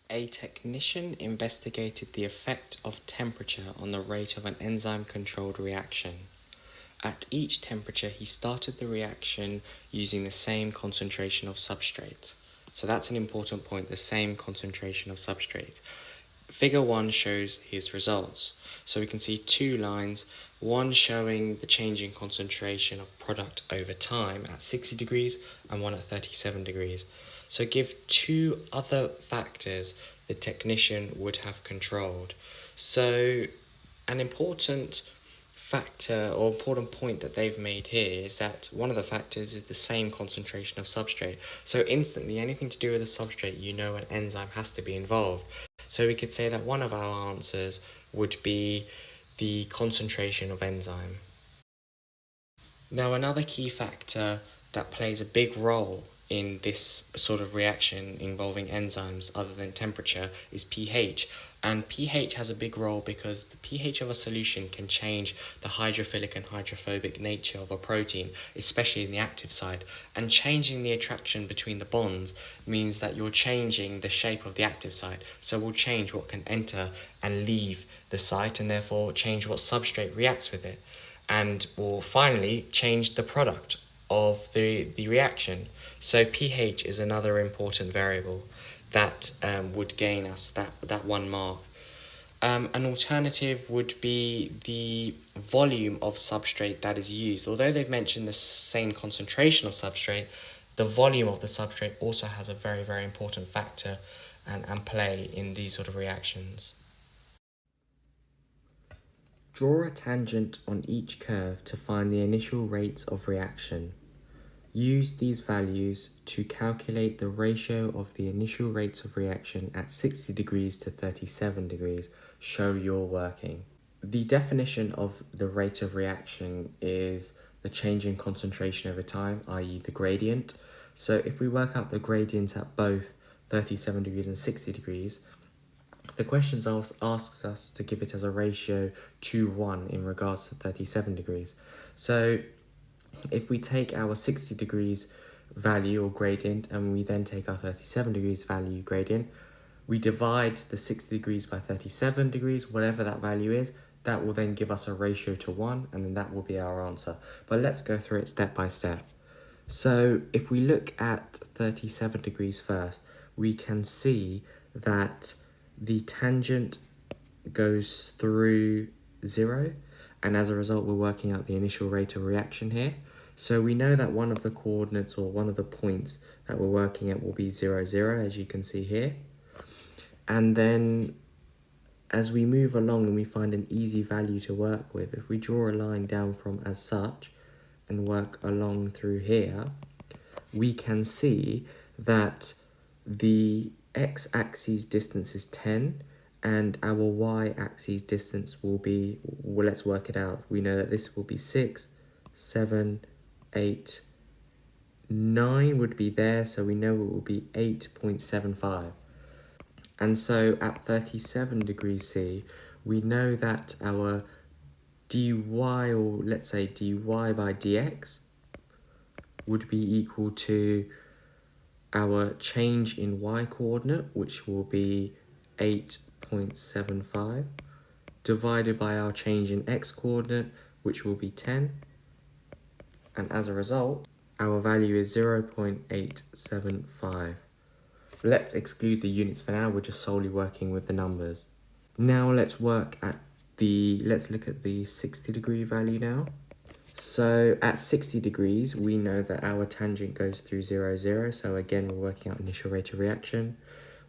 A technician investigated the effect of temperature on the rate of an enzyme-controlled reaction. At each temperature, he started the reaction using the same concentration of substrate. So that's an important point, the same concentration of substrate. Figure 1 shows his results. So we can see two lines, one showing the change in concentration of product over time at 60 degrees and one at 37 degrees. So give two other factors the technician would have controlled. So an important factor or important point that they've made here is that one of the factors is the same concentration of substrate. So instantly, anything to do with the substrate, you know an enzyme has to be involved. So we could say that one of our answers would be the concentration of enzyme. Now, another key factor that plays a big role in this sort of reaction involving enzymes other than temperature is pH. And pH has a big role because the pH of a solution can change the hydrophilic and hydrophobic nature of a protein, especially in the active side. And changing the attraction between the bonds means that you're changing the shape of the active site. So we'll change what can enter and leave the site, and therefore change what substrate reacts with it. And will finally change the product of the reaction. So pH is another important variable that would gain us that 1 mark. An alternative would be the volume of substrate that is used. Although they've mentioned the same concentration of substrate, the volume of the substrate also has a very, very important factor and play in these sort of reactions. Draw a tangent on each curve to find the initial rates of reaction. Use these values to calculate the ratio of the initial rates of reaction at 60 degrees to 37 degrees. Show your working. The definition of the rate of reaction is the change in concentration over time, i.e. the gradient. So if we work out the gradient at both 37 degrees and 60 degrees, the question asks us to give it as a ratio 2:1 in regards to 37 degrees. So if we take our 60 degrees value or gradient and we then take our 37 degrees value gradient, we divide the 60 degrees by 37 degrees, whatever that value is, that will then give us a ratio to 1, and then that will be our answer. But let's go through it step by step. So if we look at 37 degrees first, we can see that the tangent goes through 0, and as a result we're working out the initial rate of reaction here. So we know that one of the coordinates or one of the points that we're working at will be 0, 0, as you can see here. And then as we move along and we find an easy value to work with, if we draw a line down from as such and work along through here, we can see that the x-axis distance is 10 and our y-axis distance will be, well, let's work it out. We know that this will be 6, 7, 8, 9 would be there, so we know it will be 8.75. And so at 37 degrees C, we know that our dy, or let's say dy by dx, would be equal to our change in y-coordinate, which will be 8.75, divided by our change in x-coordinate, which will be 10. And as a result, our value is 0.875. Let's exclude the units for now, we're just solely working with the numbers. Now let's look at the 60 degree value now. So at 60 degrees, we know that our tangent goes through 0, 0. So again, we're working out initial rate of reaction.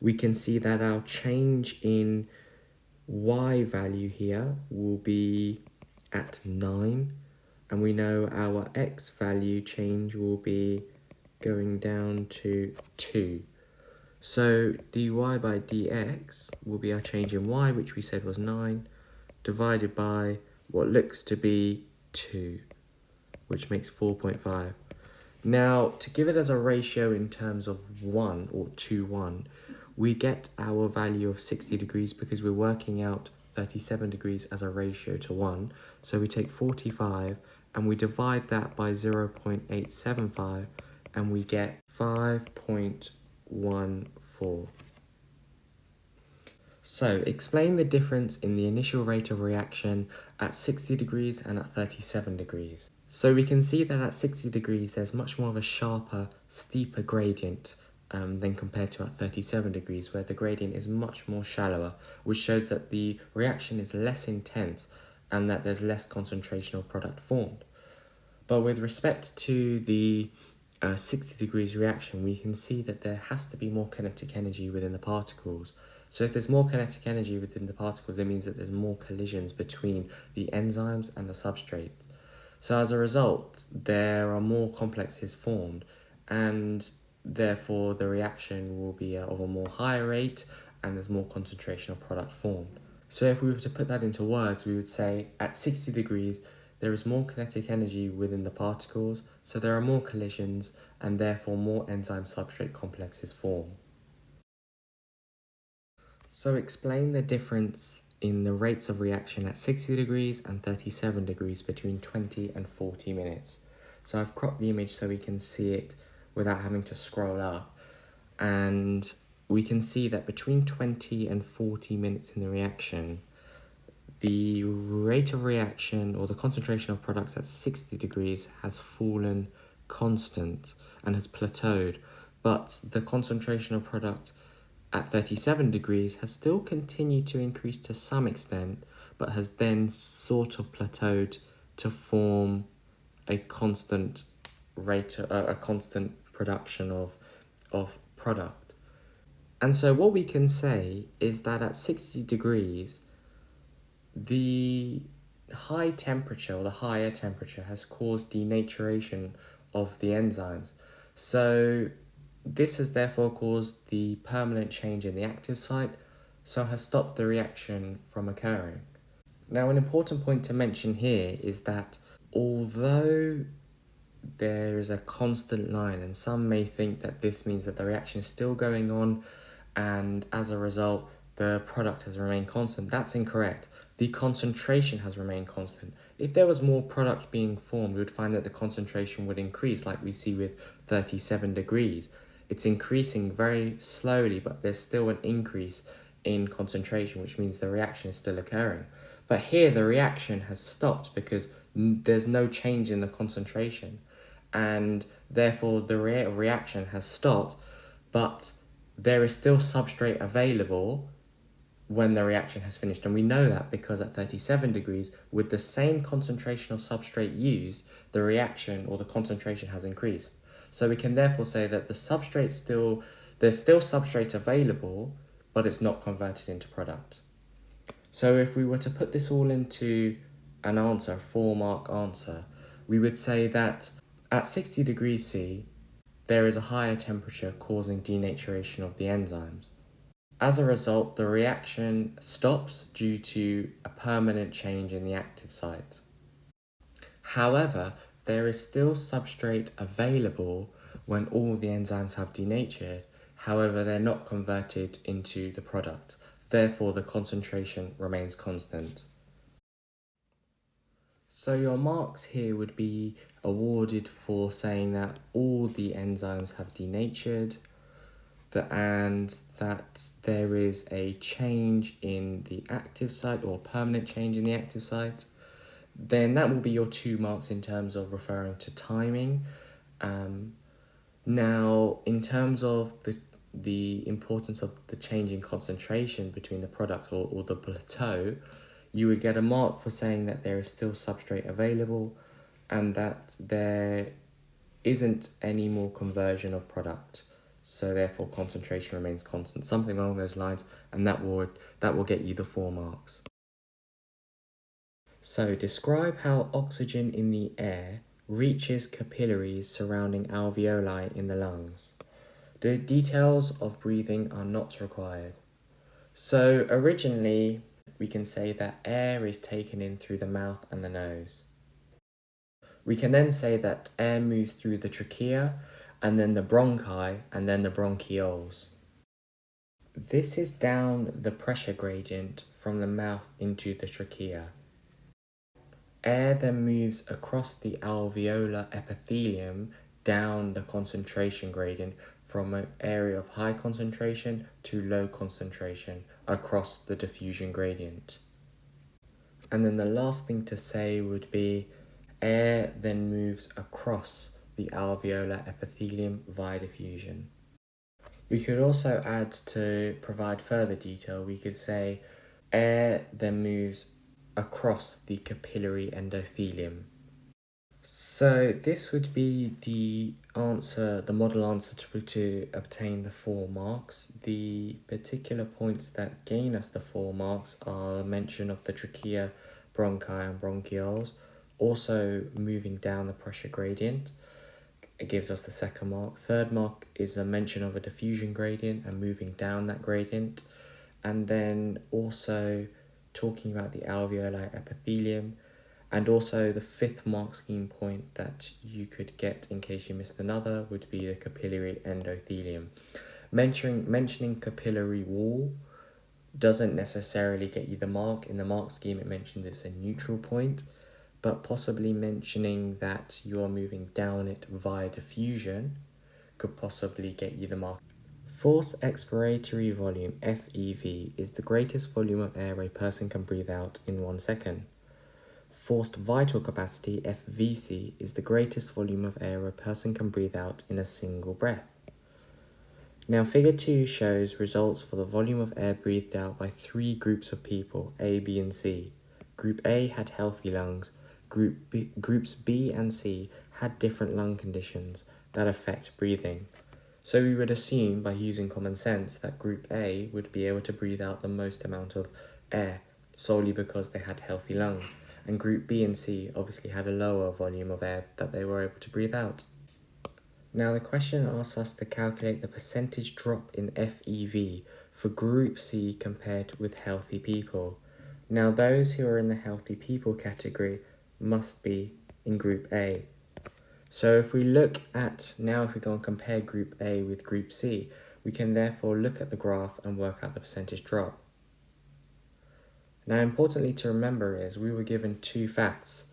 We can see that our change in y value here will be at 9. And we know our x value change will be going down to 2. So dy by dx will be our change in y, which we said was 9, divided by what looks to be 2, which makes 4.5. Now, to give it as a ratio in terms of 1 or 2:1, we get our value of 60 degrees because we're working out 37 degrees as a ratio to 1. So we take 45 and we divide that by 0.875 and we get 5.14. So, explain the difference in the initial rate of reaction at 60 degrees and at 37 degrees. So we can see that at 60 degrees there's much more of a sharper, steeper gradient than compared to at 37 degrees, where the gradient is much more shallower, which shows that the reaction is less intense and that there's less concentration of product formed. But with respect to the 60 degrees reaction, we can see that there has to be more kinetic energy within the particles. So if there's more kinetic energy within the particles, it means that there's more collisions between the enzymes and the substrate. So as a result, there are more complexes formed, and therefore the reaction will be of a more higher rate and there's more concentration of product formed. So if we were to put that into words, we would say at 60 degrees, there is more kinetic energy within the particles, so there are more collisions and therefore more enzyme substrate complexes form. So explain the difference in the rates of reaction at 60 degrees and 37 degrees between 20 and 40 minutes. So I've cropped the image so we can see it without having to scroll up. And we can see that between 20 and 40 minutes in the reaction, the rate of reaction or the concentration of products at 60 degrees has fallen constant and has plateaued, but the concentration of product at 37 degrees has still continued to increase to some extent, but has then sort of plateaued to form a constant rate, a constant production of product. And so what we can say is that at 60 degrees, the high temperature or the higher temperature has caused denaturation of the enzymes. So this has therefore caused the permanent change in the active site, so has stopped the reaction from occurring. Now, an important point to mention here is that although there is a constant line, and some may think that this means that the reaction is still going on, and as a result, the product has remained constant. That's incorrect. The concentration has remained constant. If there was more product being formed, we would find that the concentration would increase, like we see with 37 degrees. It's increasing very slowly, but there's still an increase in concentration, which means the reaction is still occurring. But here, the reaction has stopped because there's no change in the concentration, and therefore the rate of reaction has stopped, but there is still substrate available when the reaction has finished. And we know that because at 37 degrees, with the same concentration of substrate used, the reaction or the concentration has increased. So we can therefore say that there's still substrate available, but it's not converted into product. So if we were to put this all into an answer, a 4-mark answer, we would say that at 60 degrees C, there is a higher temperature causing denaturation of the enzymes. As a result, the reaction stops due to a permanent change in the active site. However, there is still substrate available when all the enzymes have denatured. However, they're not converted into the product. Therefore, the concentration remains constant. So your marks here would be awarded for saying that all the enzymes have denatured, and that there is a change in the active site or permanent change in the active site. Then that will be your 2 marks in terms of referring to timing. Now, in terms of the importance of the change in concentration between the product or the plateau, you would get a mark for saying that there is still substrate available and that there isn't any more conversion of product. So therefore concentration remains constant, something along those lines, and that will get you the 4 marks. So describe how oxygen in the air reaches capillaries surrounding alveoli in the lungs. The details of breathing are not required. So originally, we can say that air is taken in through the mouth and the nose. We can then say that air moves through the trachea, and then the bronchi, and then the bronchioles. This is down the pressure gradient from the mouth into the trachea. Air then moves across the alveolar epithelium down the concentration gradient from an area of high concentration to low concentration across the diffusion gradient. And then the last thing to say would be air then moves across the alveolar epithelium via diffusion. We could also add, to provide further detail, we could say air then moves across the capillary endothelium. So this would be the answer, the model answer to obtain the 4 marks. The particular points that gain us the 4 marks are mention of the trachea, bronchi and bronchioles, also moving down the pressure gradient. It gives us the 2nd mark. 3rd mark is a mention of a diffusion gradient and moving down that gradient. And then also talking about the alveolar epithelium. And also the 5th mark scheme point that you could get in case you missed another would be the capillary endothelium. Mentioning capillary wall doesn't necessarily get you the mark. In the mark scheme it mentions it's a neutral point, but possibly mentioning that you're moving down it via diffusion could possibly get you the mark. Forced expiratory volume, FEV, is the greatest volume of air a person can breathe out in 1 second. Forced vital capacity, FVC, is the greatest volume of air a person can breathe out in a single breath. Now, Figure 2 shows results for the volume of air breathed out by 3 groups of people, A, B, and C. Group A had healthy lungs. Groups B and C had different lung conditions that affect breathing. So we would assume, by using common sense, that Group A would be able to breathe out the most amount of air, solely because they had healthy lungs. And Group B and C obviously had a lower volume of air that they were able to breathe out. Now the question asks us to calculate the percentage drop in FEV for Group C compared with healthy people. Now those who are in the healthy people category must be in Group A. So if we go and compare Group A with Group C, we can therefore look at the graph and work out the percentage drop. Now, importantly to remember is we were given 2 facts,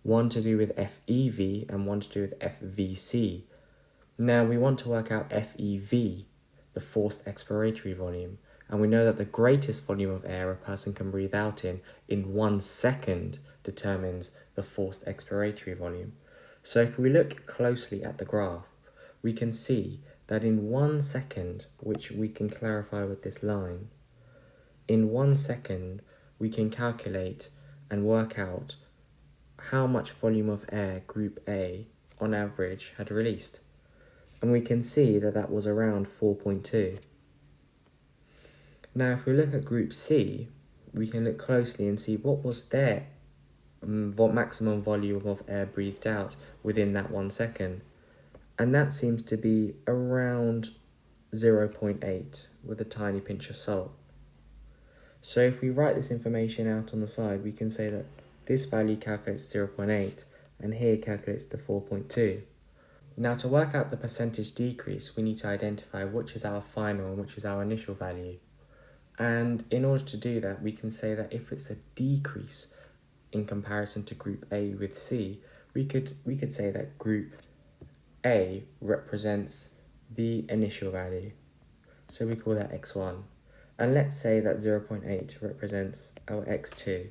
one to do with FEV and one to do with FVC. Now we want to work out FEV, the forced expiratory volume, and we know that the greatest volume of air a person can breathe out in 1 second determines the forced expiratory volume. So if we look closely at the graph, we can see that in 1 second, which we can clarify with this line, in 1 second we can calculate and work out how much volume of air Group A on average had released. And we can see that that was around 4.2. Now if we look at Group C, we can look closely and see what was their maximum volume of air breathed out within that 1 second. And that seems to be around 0.8 with a tiny pinch of salt. So if we write this information out on the side, we can say that this value calculates 0.8 and here calculates the 4.2. Now to work out the percentage decrease, we need to identify which is our final and which is our initial value. And in order to do that, we can say that if it's a decrease in comparison to Group A with C, we could say that Group A represents the initial value. So we call that x1. And let's say that 0.8 represents our x2.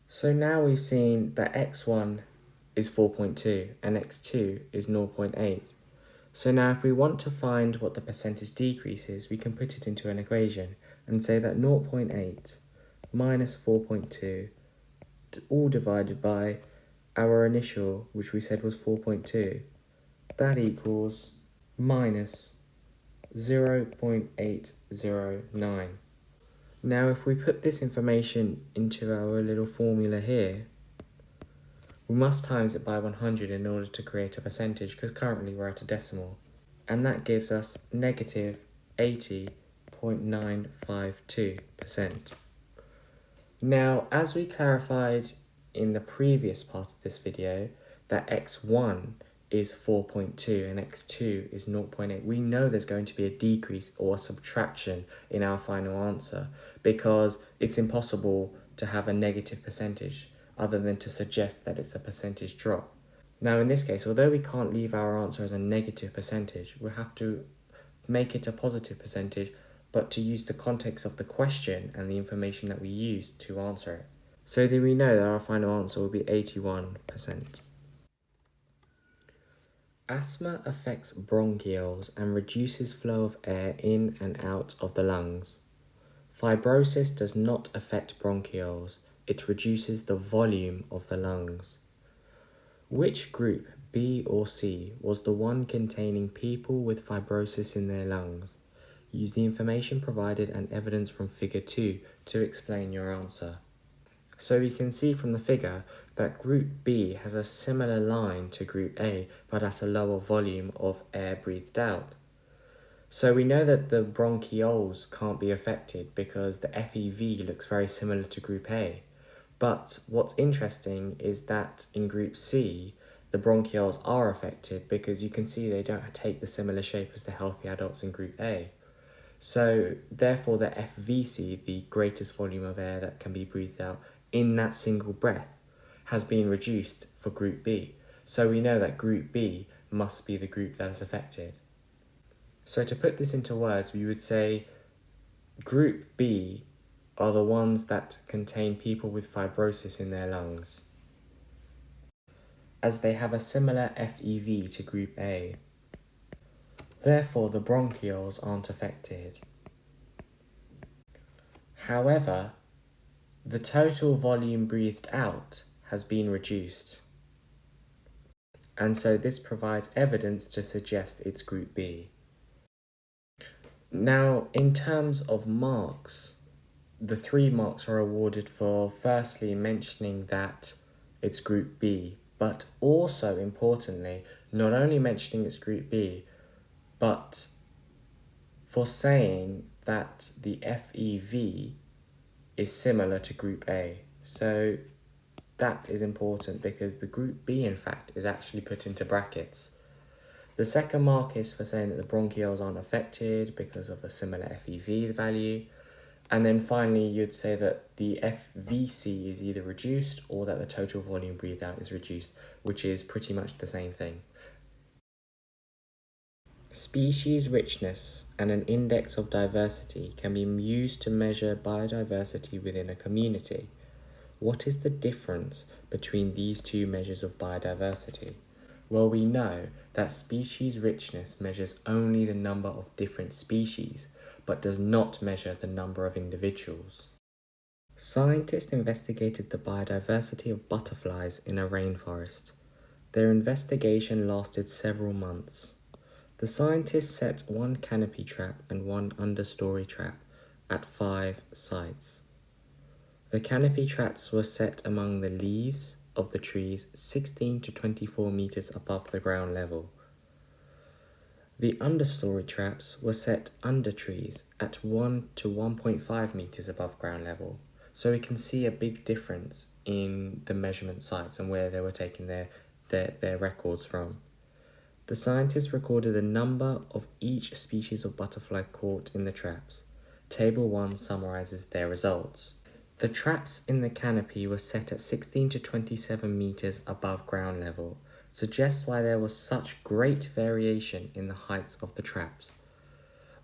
So now we've seen that x1 is 4.2 and x2 is 0.8. So now if we want to find what the percentage decrease is, we can put it into an equation and say that 0.8 minus 4.2 all divided by our initial, which we said was 4.2. That equals minus 0.809. Now if we put this information into our little formula here, we must times it by 100 in order to create a percentage, because currently we're at a decimal. And that gives us negative 80.952%. Now, as we clarified in the previous part of this video, that x1 is 4.2 and x2 is 0.8, we know there's going to be a decrease or a subtraction in our final answer, because it's impossible to have a negative percentage other than to suggest that it's a percentage drop. Now in this case, although we can't leave our answer as a negative percentage, we'll have to make it a positive percentage, but to use the context of the question and the information that we used to answer it. So then we know that our final answer will be 81%. Asthma affects bronchioles and reduces flow of air in and out of the lungs. Fibrosis does not affect bronchioles, it reduces the volume of the lungs. Which group, B or C, was the one containing people with fibrosis in their lungs? Use the information provided and evidence from figure 2 to explain your answer. So we can see from the figure that group B has a similar line to group A, but at a lower volume of air breathed out. So we know that the bronchioles can't be affected because the FEV looks very similar to group A. But what's interesting is that in group C, the bronchioles are affected because you can see they don't take the similar shape as the healthy adults in group A. So therefore the FVC, the greatest volume of air that can be breathed out in that single breath, has been reduced for group B. So we know that group B must be the group that is affected. So to put this into words, we would say group B are the ones that contain people with fibrosis in their lungs, as they have a similar FEV to group A. Therefore, the bronchioles aren't affected. However, the total volume breathed out has been reduced, and so this provides evidence to suggest it's group B. Now, in terms of marks, the 3 marks are awarded for firstly mentioning that it's group B, but also importantly, not only mentioning it's group B, but for saying that the FEV is similar to group A. So that is important because the group B, in fact, is actually put into brackets. The second mark is for saying that the bronchioles aren't affected because of a similar FEV value. And then finally, you'd say that the FVC is either reduced or that the total volume breathed out is reduced, which is pretty much the same thing. Species richness and an index of diversity can be used to measure biodiversity within a community. What is the difference between these two measures of biodiversity? Well, we know that species richness measures only the number of different species, but does not measure the number of individuals. Scientists investigated the biodiversity of butterflies in a rainforest. Their investigation lasted several months. The scientists set 1 canopy trap and 1 understory trap at 5 sites. The canopy traps were set among the leaves of the trees 16 to 24 meters above the ground level. The understory traps were set under trees at 1 to 1.5 meters above ground level. So we can see a big difference in the measurement sites and where they were taking their records from. The scientists recorded the number of each species of butterfly caught in the traps. Table 1 summarizes their results. The traps in the canopy were set at 16 to 27 meters above ground level, suggests why there was such great variation in the heights of the traps.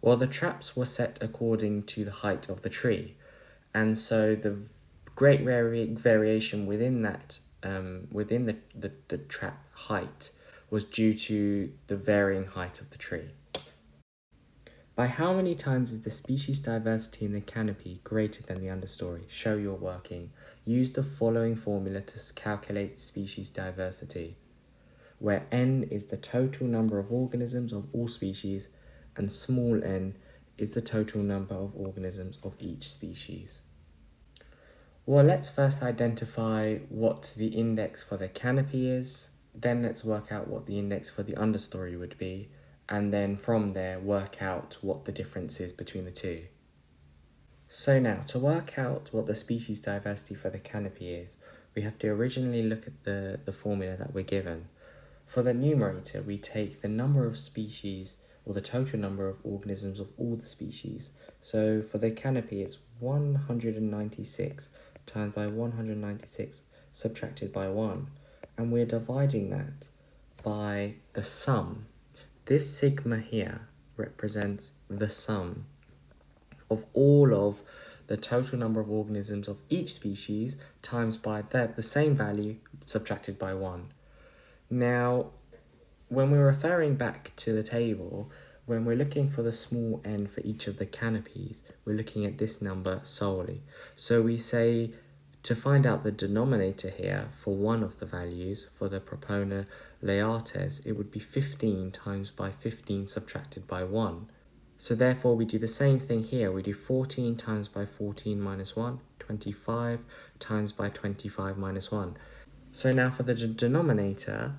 Well, the traps were set according to the height of the tree, and so the great variation within that, within the trap height was due to the varying height of the tree. By how many times is the species diversity in the canopy greater than the understory? Show your working. Use the following formula to calculate species diversity, where n is the total number of organisms of all species and small n is the total number of organisms of each species. Well, let's first identify what the index for the canopy is, then let's work out what the index for the understory would be, and then from there work out what the difference is between the two. So now, to work out what the species diversity for the canopy is, we have to originally look at the formula that we're given. For the numerator, we take the number of species, or the total number of organisms of all the species. So for the canopy, it's 196 times by 196 subtracted by 1. And we're dividing that by the sum. This sigma here represents the sum of all of the total number of organisms of each species times by the same value subtracted by 1. Now, when we're referring back to the table, when we're looking for the small n for each of the canopies, we're looking at this number solely. So we say to find out the denominator here for one of the values, for the Propona laertes, it would be 15 times by 15 subtracted by 1. So therefore we do the same thing here. We do 14 times by 14 minus 1, 25 times by 25 minus 1. So now for the denominator,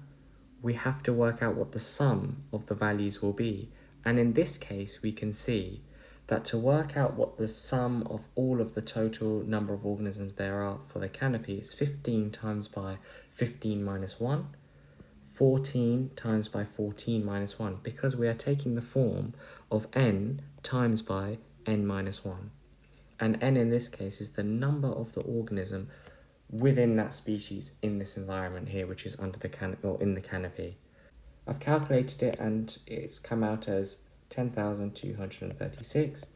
we have to work out what the sum of the values will be. And in this case, we can see that to work out what the sum of all of the total number of organisms there are for the canopy is 15 times by 15 minus 1, 14 times by 14 minus 1, because we are taking the form of n times by n minus 1. And n in this case is the number of the organism within that species in this environment here, which is under the canopy or in the canopy. I've calculated it and it's come out as 10,236,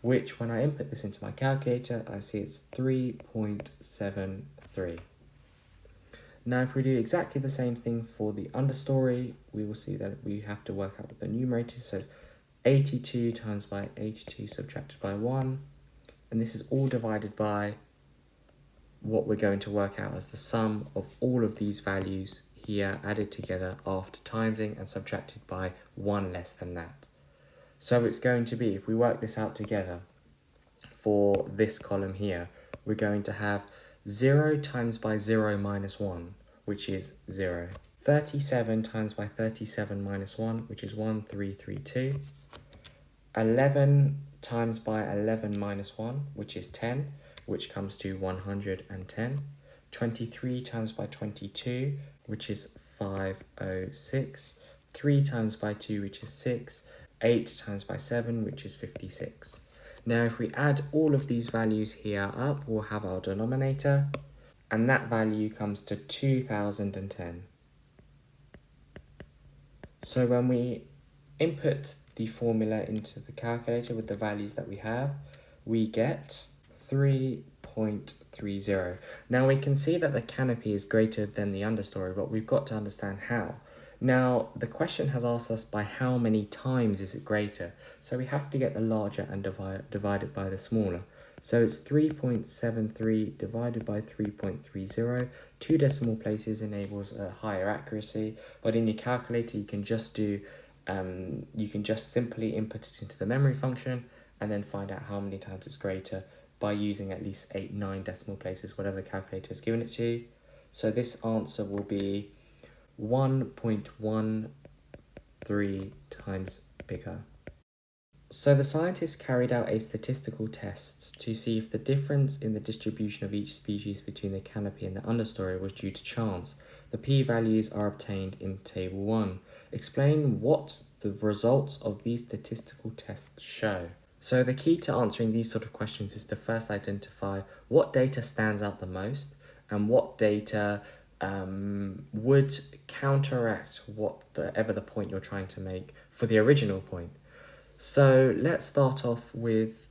which when I input this into my calculator, I see it's 3.73. Now, if we do exactly the same thing for the understory, we will see that we have to work out what the numerator is. So it's 82 times by 82 subtracted by 1. And this is all divided by what we're going to work out as the sum of all of these values here added together after timesing and subtracted by 1 less than that. So it's going to be, if we work this out together for this column here, we're going to have 0 times by 0 minus 1, which is 0. 37 times by 37 minus 1, which is 1332. 11 times by 11 minus 1, which is 10, which comes to 110. 23 times by 22, which is 506. 3 times by 2, which is 6. 8 times by 7, which is 56. Now, if we add all of these values here up, we'll have our denominator, and that value comes to 2010. So when we input the formula into the calculator with the values that we have, we get 3.30. Now we can see that the canopy is greater than the understory, but we've got to understand how. Now, the question has asked us by how many times is it greater? So we have to get the larger and divide it by the smaller. So it's 3.73 divided by 3.30. 2 decimal places enables a higher accuracy, but in your calculator you can just do, you can just simply input it into the memory function and then find out how many times it's greater by using at least 8, 9 decimal places, whatever the calculator has given it to you. So this answer will be 1.13 times bigger. So the scientists carried out a statistical test to see if the difference in the distribution of each species between the canopy and the understory was due to chance. The p-values are obtained in table 1. Explain what the results of these statistical tests show. So the key to answering these sort of questions is to first identify what data stands out the most and what data would counteract whatever the point you're trying to make for the original point. So let's start off with,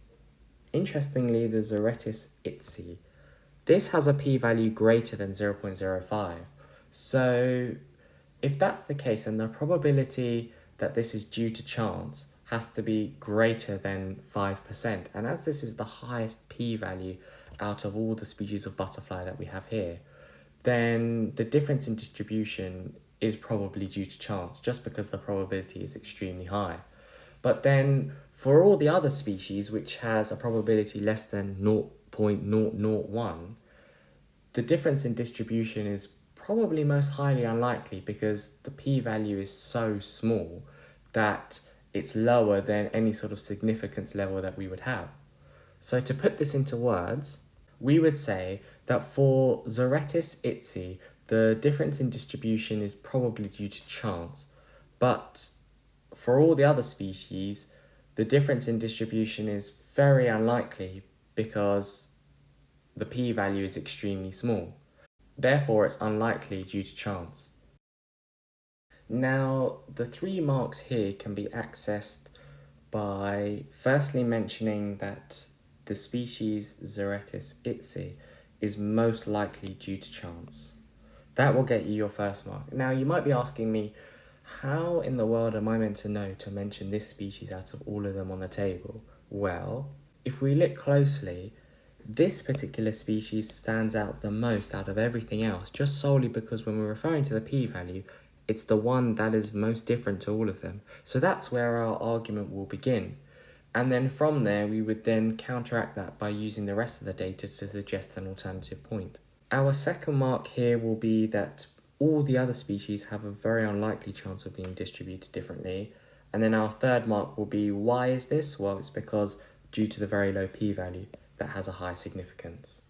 interestingly, the Zoetis itzi. This has a p-value greater than 0.05. So if that's the case, then the probability that this is due to chance has to be greater than 5%. And as this is the highest p-value out of all the species of butterfly that we have here, then the difference in distribution is probably due to chance, just because the probability is extremely high. But then for all the other species, which has a probability less than 0.001, the difference in distribution is probably most highly unlikely, because the p-value is so small that it's lower than any sort of significance level that we would have. So to put this into words, we would say that for Zoetis itzi, the difference in distribution is probably due to chance. But for all the other species, the difference in distribution is very unlikely because the p-value is extremely small. Therefore, it's unlikely due to chance. Now, the 3 marks here can be accessed by firstly mentioning that the species Zoetis itsi is most likely due to chance. That will get you your first mark. Now, you might be asking me, how in the world am I meant to know to mention this species out of all of them on the table? Well, if we look closely, this particular species stands out the most out of everything else, just solely because when we're referring to the p-value, it's the one that is most different to all of them. So that's where our argument will begin. And then from there, we would then counteract that by using the rest of the data to suggest an alternative point. Our second mark here will be that all the other species have a very unlikely chance of being distributed differently. And then our third mark will be, why is this? Well, it's because due to the very low p-value, that has a high significance.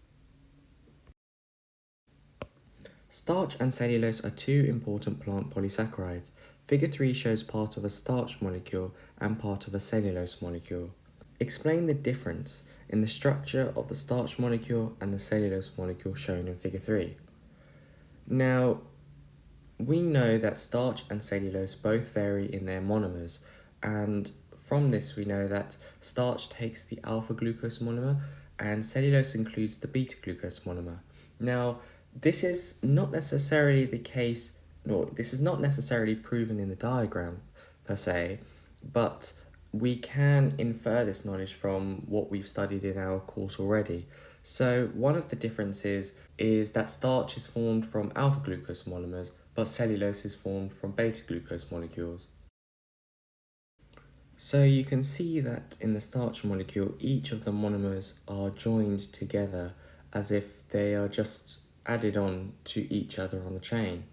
Starch and cellulose are 2 important plant polysaccharides. Figure 3 shows part of a starch molecule and part of a cellulose molecule. Explain the difference in the structure of the starch molecule and the cellulose molecule shown in Figure 3. Now, we know that starch and cellulose both vary in their monomers, and from this we know that starch takes the alpha glucose monomer and cellulose includes the beta glucose monomer. Now, this is not necessarily the case, nor this is not necessarily proven in the diagram per se, but we can infer this knowledge from what we've studied in our course already. So one of the differences is that starch is formed from alpha glucose monomers, but cellulose is formed from beta glucose molecules. So you can see that in the starch molecule, each of the monomers are joined together as if they are just added on to each other on the chain.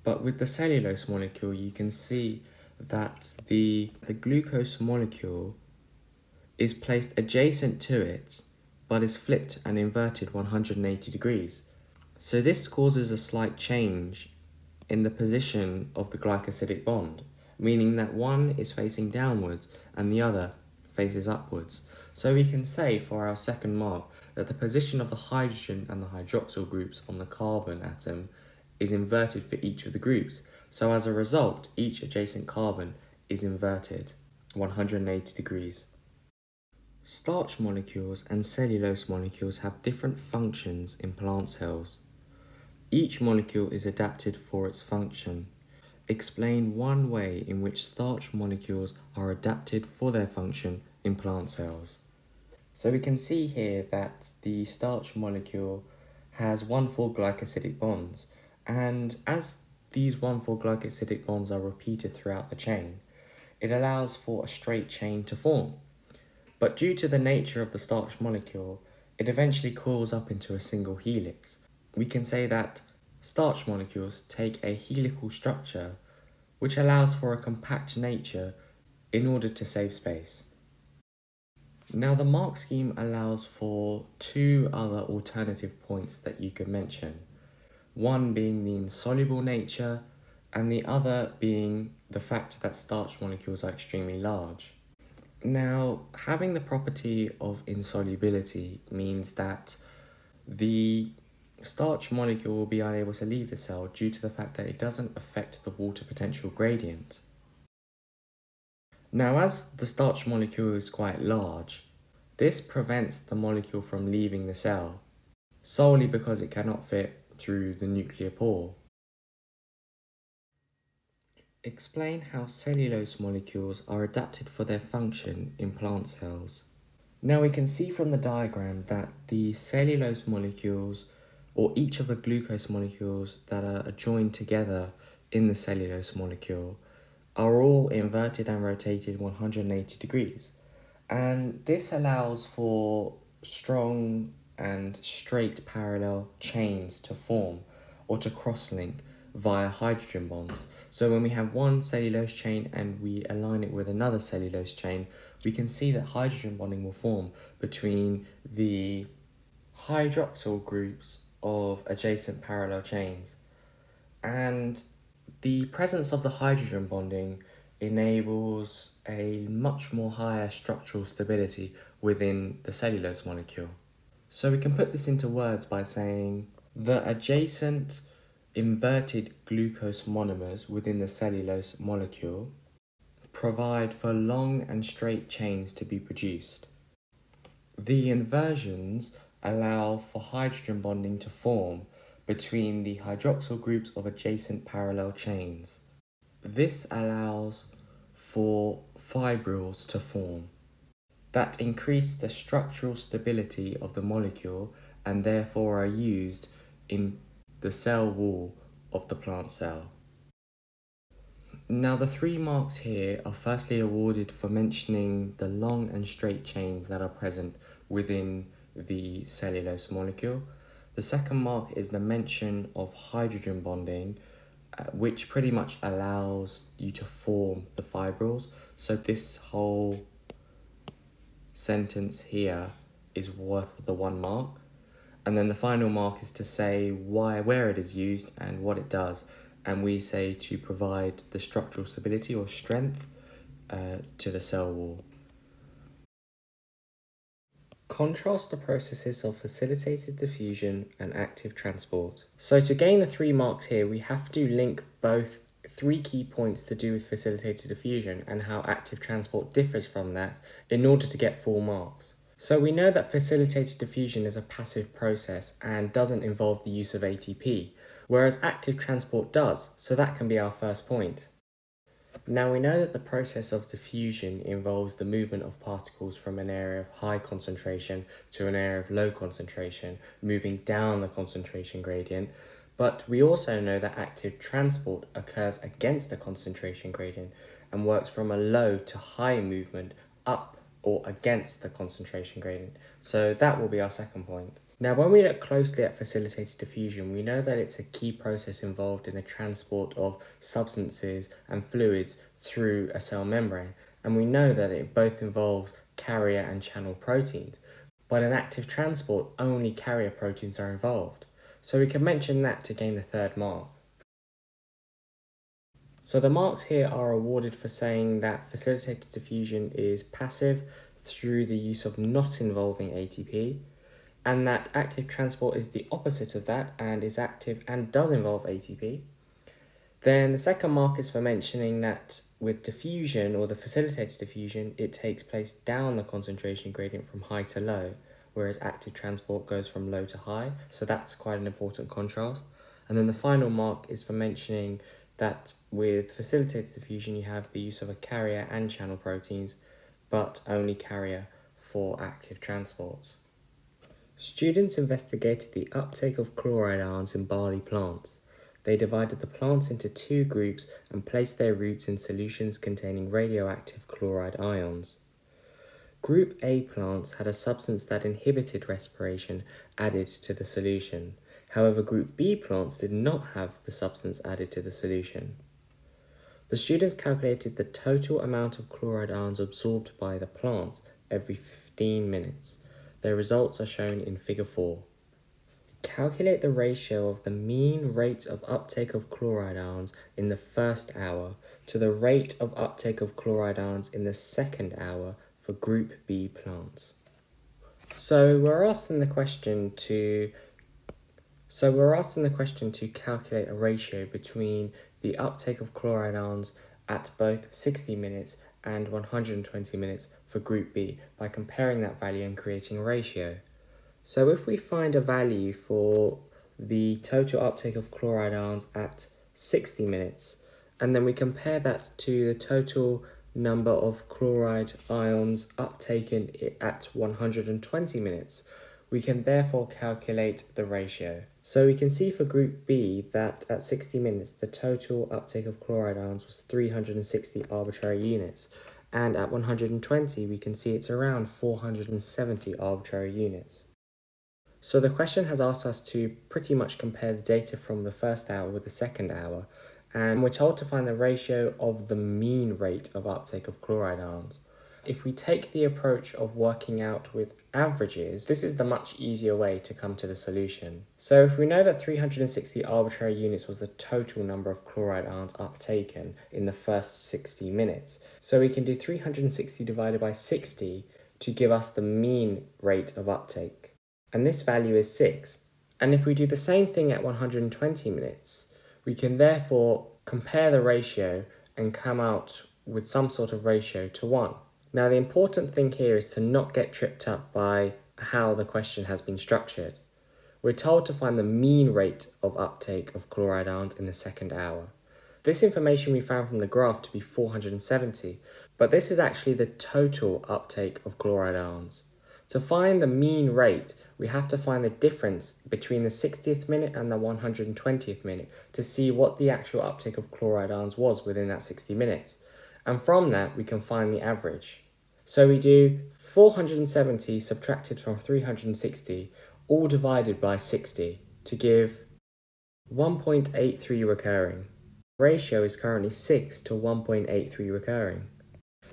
But with the cellulose molecule, you can see that the glucose molecule is placed adjacent to it, but is flipped and inverted 180 degrees. So this causes a slight change in the position of the glycosidic bond, meaning that one is facing downwards and the other faces upwards. So we can say for our second mark that the position of the hydrogen and the hydroxyl groups on the carbon atom is inverted for each of the groups. So as a result, each adjacent carbon is inverted 180 degrees. Starch molecules and cellulose molecules have different functions in plant cells. Each molecule is adapted for its function. Explain one way in which starch molecules are adapted for their function in plant cells. So we can see here that the starch molecule has 1,4-glycosidic bonds, and as these 1,4-glycosidic bonds are repeated throughout the chain, it allows for a straight chain to form. But due to the nature of the starch molecule, it eventually coils up into a single helix. We can say that starch molecules take a helical structure, which allows for a compact nature in order to save space. Now the mark scheme allows for 2 other alternative points that you could mention, one being the insoluble nature and the other being the fact that starch molecules are extremely large. Now, having the property of insolubility means that the starch molecule will be unable to leave the cell due to the fact that it doesn't affect the water potential gradient. Now, as the starch molecule is quite large, this prevents the molecule from leaving the cell, solely because it cannot fit through the nuclear pore. Explain how cellulose molecules are adapted for their function in plant cells. Now we can see from the diagram that the cellulose molecules, or each of the glucose molecules that are joined together in the cellulose molecule, are all inverted and rotated 180 degrees. And this allows for strong and straight parallel chains to form or to cross-link via hydrogen bonds. So when we have one cellulose chain and we align it with another cellulose chain, we can see that hydrogen bonding will form between the hydroxyl groups of adjacent parallel chains. And the presence of the hydrogen bonding enables a much more higher structural stability within the cellulose molecule. So we can put this into words by saying the adjacent inverted glucose monomers within the cellulose molecule provide for long and straight chains to be produced. The inversions allow for hydrogen bonding to form between the hydroxyl groups of adjacent parallel chains. This allows for fibrils to form that increase the structural stability of the molecule and therefore are used in the cell wall of the plant cell. Now the 3 marks here are firstly awarded for mentioning the long and straight chains that are present within the cellulose molecule. The second mark is the mention of hydrogen bonding, which pretty much allows you to form the fibrils. So this whole sentence here is worth the 1 mark. And then the final mark is to say where it is used and what it does. And we say to provide the structural stability or strength to the cell wall. Contrast the processes of facilitated diffusion and active transport. So to gain the 3 marks here, we have to link both 3 key points to do with facilitated diffusion and how active transport differs from that in order to get 4 marks. So we know that facilitated diffusion is a passive process and doesn't involve the use of ATP, whereas active transport does, so that can be our first point. Now we know that the process of diffusion involves the movement of particles from an area of high concentration to an area of low concentration, moving down the concentration gradient, but we also know that active transport occurs against the concentration gradient and works from a low to high movement up or against the concentration gradient. So that will be our second point. Now, when we look closely at facilitated diffusion, we know that it's a key process involved in the transport of substances and fluids through a cell membrane, and we know that it both involves carrier and channel proteins. But in active transport, only carrier proteins are involved. So we can mention that to gain the 3rd mark. So the marks here are awarded for saying that facilitated diffusion is passive through the use of not involving ATP, and that active transport is the opposite of that and is active and does involve ATP. Then the 2nd mark is for mentioning that with diffusion, or the facilitated diffusion, it takes place down the concentration gradient from high to low, whereas active transport goes from low to high, so that's quite an important contrast. And then the final mark is for mentioning that with facilitated diffusion you have the use of a carrier and channel proteins, but only carrier for active transport. Students investigated the uptake of chloride ions in barley plants. They divided the plants into 2 groups and placed their roots in solutions containing radioactive chloride ions. Group A plants had a substance that inhibited respiration added to the solution. However, Group B plants did not have the substance added to the solution. The students calculated the total amount of chloride ions absorbed by the plants every 15 minutes. Their results are shown in Figure 4. Calculate the ratio of the mean rate of uptake of chloride ions in the 1st hour to the rate of uptake of chloride ions in the 2nd hour for Group B plants. So we're asked in the question to calculate a ratio between the uptake of chloride ions at both 60 minutes and 120 minutes for Group B by comparing that value and creating a ratio. So if we find a value for the total uptake of chloride ions at 60 minutes, and then we compare that to the total number of chloride ions uptaken at 120 minutes, we can therefore calculate the ratio. So we can see for Group B that at 60 minutes the total uptake of chloride ions was 360 arbitrary units, and at 120 we can see it's around 470 arbitrary units. So the question has asked us to pretty much compare the data from the 1st hour with the 2nd hour, and we're told to find the ratio of the mean rate of uptake of chloride ions. If we take the approach of working out with averages, this is the much easier way to come to the solution. So if we know that 360 arbitrary units was the total number of chloride ions uptaken in the first 60 minutes, so we can do 360 divided by 60 to give us the mean rate of uptake. And this value is 6. And if we do the same thing at 120 minutes, We can therefore compare the ratio and come out with some sort of ratio to 1. Now the important thing here is to not get tripped up by how the question has been structured. We're told to find the mean rate of uptake of chloride ions in the second hour. This information we found from the graph to be 470, but this is actually the total uptake of chloride ions. To find the mean rate, we have to find the difference between the 60th minute and the 120th minute to see what the actual uptake of chloride ions was within that 60 minutes. And from that, we can find the average. So we do 470 subtracted from 360, all divided by 60, to give 1.83 recurring. Ratio is currently 6 to 1.83 recurring.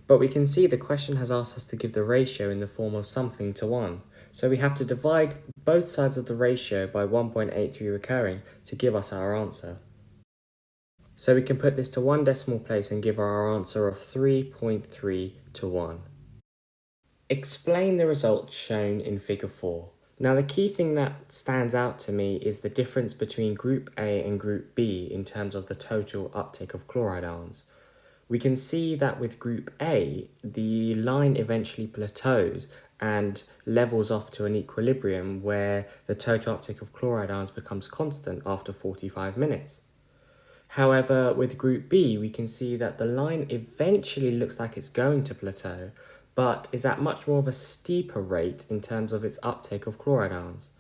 But we can see the question has asked us to give the ratio in the form of something to 1. So we have to divide both sides of the ratio by 1.83 recurring to give us our answer. So we can put this to one decimal place and give our answer of 3.3 to 1. Explain the results shown in figure 4. Now the key thing that stands out to me is the difference between group A and group B in terms of the total uptake of chloride ions. We can see that with group A, the line eventually plateaus and levels off to an equilibrium where the total uptake of chloride ions becomes constant after 45 minutes. However, with group B, we can see that the line eventually looks like it's going to plateau, but is at much more of a steeper rate in terms of its uptake of chloride ions.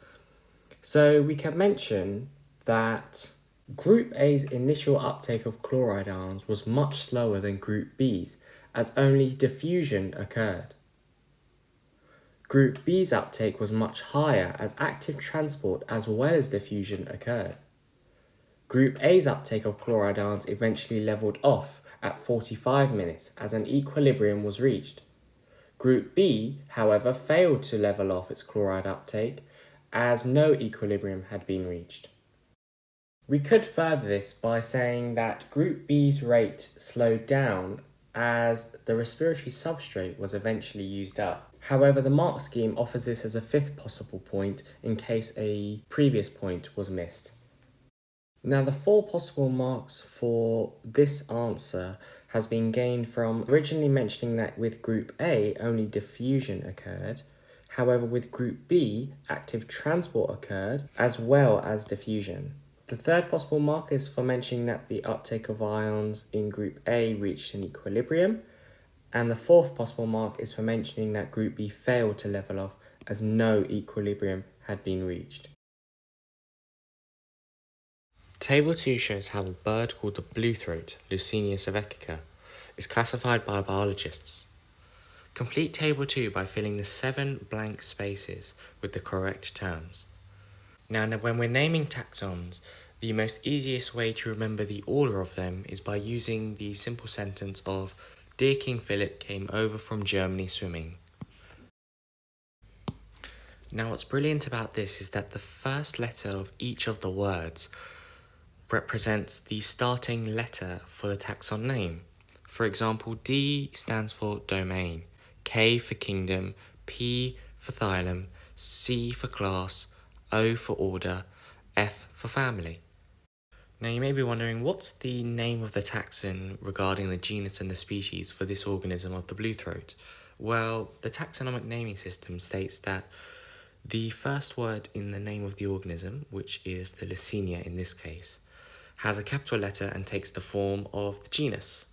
So we can mention that Group A's initial uptake of chloride ions was much slower than Group B's, as only diffusion occurred. Group B's uptake was much higher as active transport as well as diffusion occurred. Group A's uptake of chloride ions eventually levelled off at 45 minutes as an equilibrium was reached. Group B, however, failed to level off its chloride uptake as no equilibrium had been reached. We could further this by saying that Group B's rate slowed down as the respiratory substrate was eventually used up. However, the mark scheme offers this as a fifth possible point in case a previous point was missed. Now the 4 possible marks for this answer has been gained from originally mentioning that with Group A only diffusion occurred. However, with Group B, active transport occurred as well as diffusion. The 3rd possible mark is for mentioning that the uptake of ions in Group A reached an equilibrium. And the 4th possible mark is for mentioning that Group B failed to level off as no equilibrium had been reached. Table 2 shows how a bird called the bluethroat, Lucinia cervetica, is classified by biologists. Complete Table 2 by filling the 7 blank spaces with the correct terms. Now when we're naming taxons, the most easiest way to remember the order of them is by using the simple sentence of Dear King Philip came over from Germany swimming. Now what's brilliant about this is that the first letter of each of the words represents the starting letter for the taxon name. For example, D stands for domain, K for kingdom, P for phylum, C for class, O for order, F for family. Now you may be wondering, what's the name of the taxon regarding the genus and the species for this organism of the bluethroat? Well, the taxonomic naming system states that the first word in the name of the organism, which is the Lucinia in this case, has a capital letter and takes the form of the genus.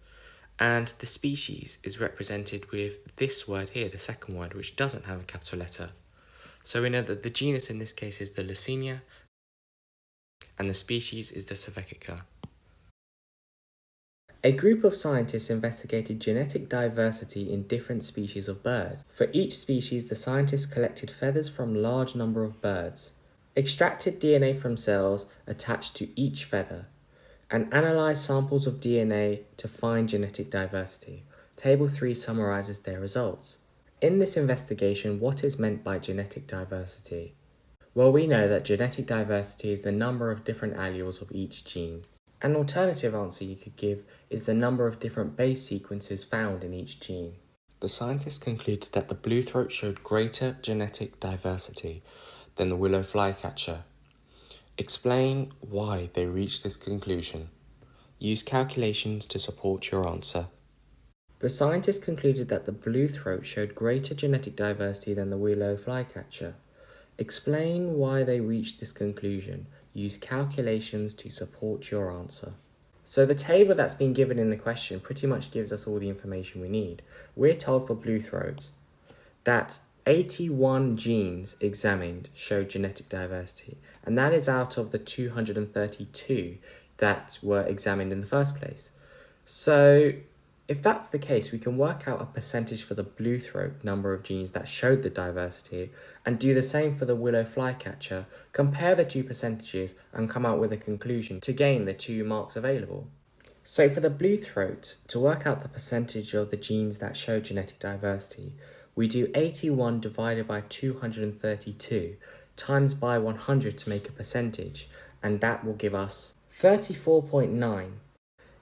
And the species is represented with this word here, the second word, which doesn't have a capital letter. So we know that the genus in this case is the Lucinia, and the species is the cervetica. A group of scientists investigated genetic diversity in different species of bird. For each species, the scientists collected feathers from a large number of birds, extracted DNA from cells attached to each feather, and analysed samples of DNA to find genetic diversity. Table 3 summarises their results. In this investigation, what is meant by genetic diversity? Well, we know that genetic diversity is the number of different alleles of each gene. An alternative answer you could give is the number of different base sequences found in each gene. The scientists concluded that the bluethroat showed greater genetic diversity than the willow flycatcher. Explain why they reached this conclusion. Use calculations to support your answer. The scientists concluded that the blue throat showed greater genetic diversity than the willow flycatcher. Explain why they reached this conclusion. Use calculations to support your answer. So the table that's been given in the question pretty much gives us all the information we need. We're told for blue throat that 81 genes examined showed genetic diversity, and that is out of the 232 that were examined in the first place. So if that's the case, we can work out a percentage for the blue throat number of genes that showed the diversity and do the same for the willow flycatcher, compare the two percentages and come out with a conclusion to gain the 2 marks available. So for the blue throat, to work out the percentage of the genes that show genetic diversity, we do 81 divided by 232 times by 100 to make a percentage, and that will give us 34.9.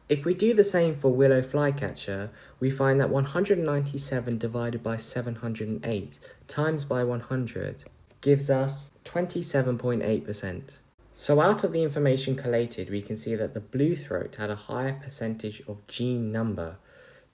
If we do the same for willow flycatcher, we find that 197 divided by 708 times by 100 gives us 27.8%. So out of the information collated, we can see that the blue throat had a higher percentage of gene number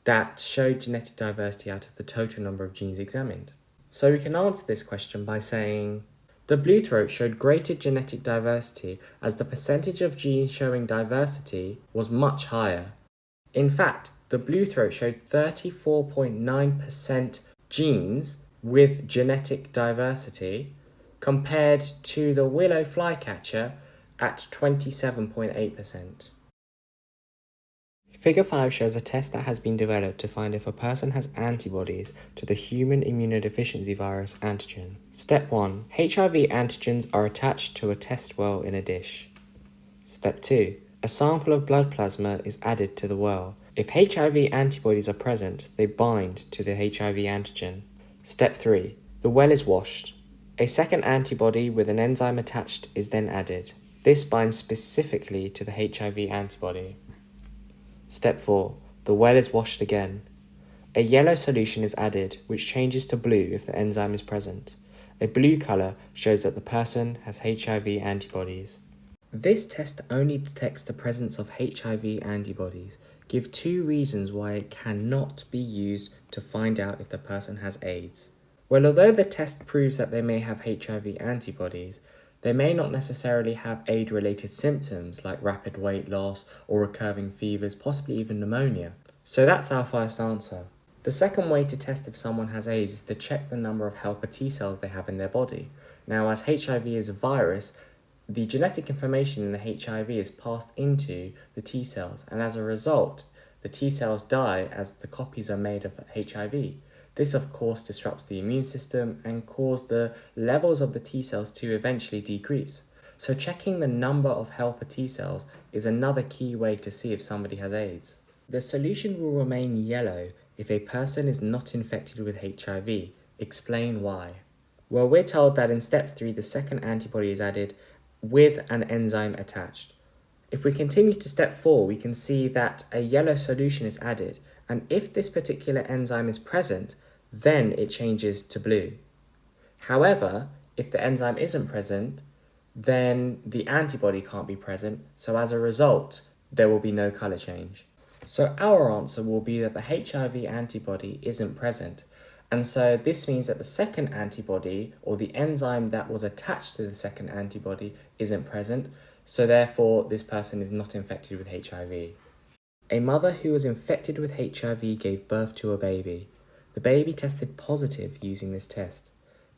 that showed genetic diversity out of the total number of genes examined. So we can answer this question by saying, the blue throat showed greater genetic diversity as the percentage of genes showing diversity was much higher. In fact, the blue throat showed 34.9% genes with genetic diversity compared to the willow flycatcher at 27.8%. Figure 5 shows a test that has been developed to find if a person has antibodies to the human immunodeficiency virus antigen. Step 1. HIV antigens are attached to a test well in a dish. Step 2. A sample of blood plasma is added to the well. If HIV antibodies are present, they bind to the HIV antigen. Step 3. The well is washed. A second antibody with an enzyme attached is then added. This binds specifically to the HIV antibody. Step 4. The well is washed again. A yellow solution is added, which changes to blue if the enzyme is present. A blue colour shows that the person has HIV antibodies. This test only detects the presence of HIV antibodies. Give 2 reasons why it cannot be used to find out if the person has AIDS. Well, although the test proves that they may have HIV antibodies, they may not necessarily have AIDS-related symptoms like rapid weight loss or recurring fevers, possibly even pneumonia. So that's our first answer. The second way to test if someone has AIDS is to check the number of helper T cells they have in their body. Now, as HIV is a virus, the genetic information in the HIV is passed into the T cells, and as a result, the T cells die as the copies are made of HIV. This, of course, disrupts the immune system and causes the levels of the T cells to eventually decrease. So checking the number of helper T cells is another key way to see if somebody has AIDS. The solution will remain yellow if a person is not infected with HIV. Explain why. Well, we're told that in step 3, the second antibody is added with an enzyme attached. If we continue to step 4, we can see that a yellow solution is added, and if this particular enzyme is present, then it changes to blue. However, if the enzyme isn't present, then the antibody can't be present, so as a result, there will be no colour change. So our answer will be that the HIV antibody isn't present, and so this means that the second antibody, or the enzyme that was attached to the second antibody, isn't present, so therefore this person is not infected with HIV. A mother who was infected with HIV gave birth to a baby. The baby tested positive using this test.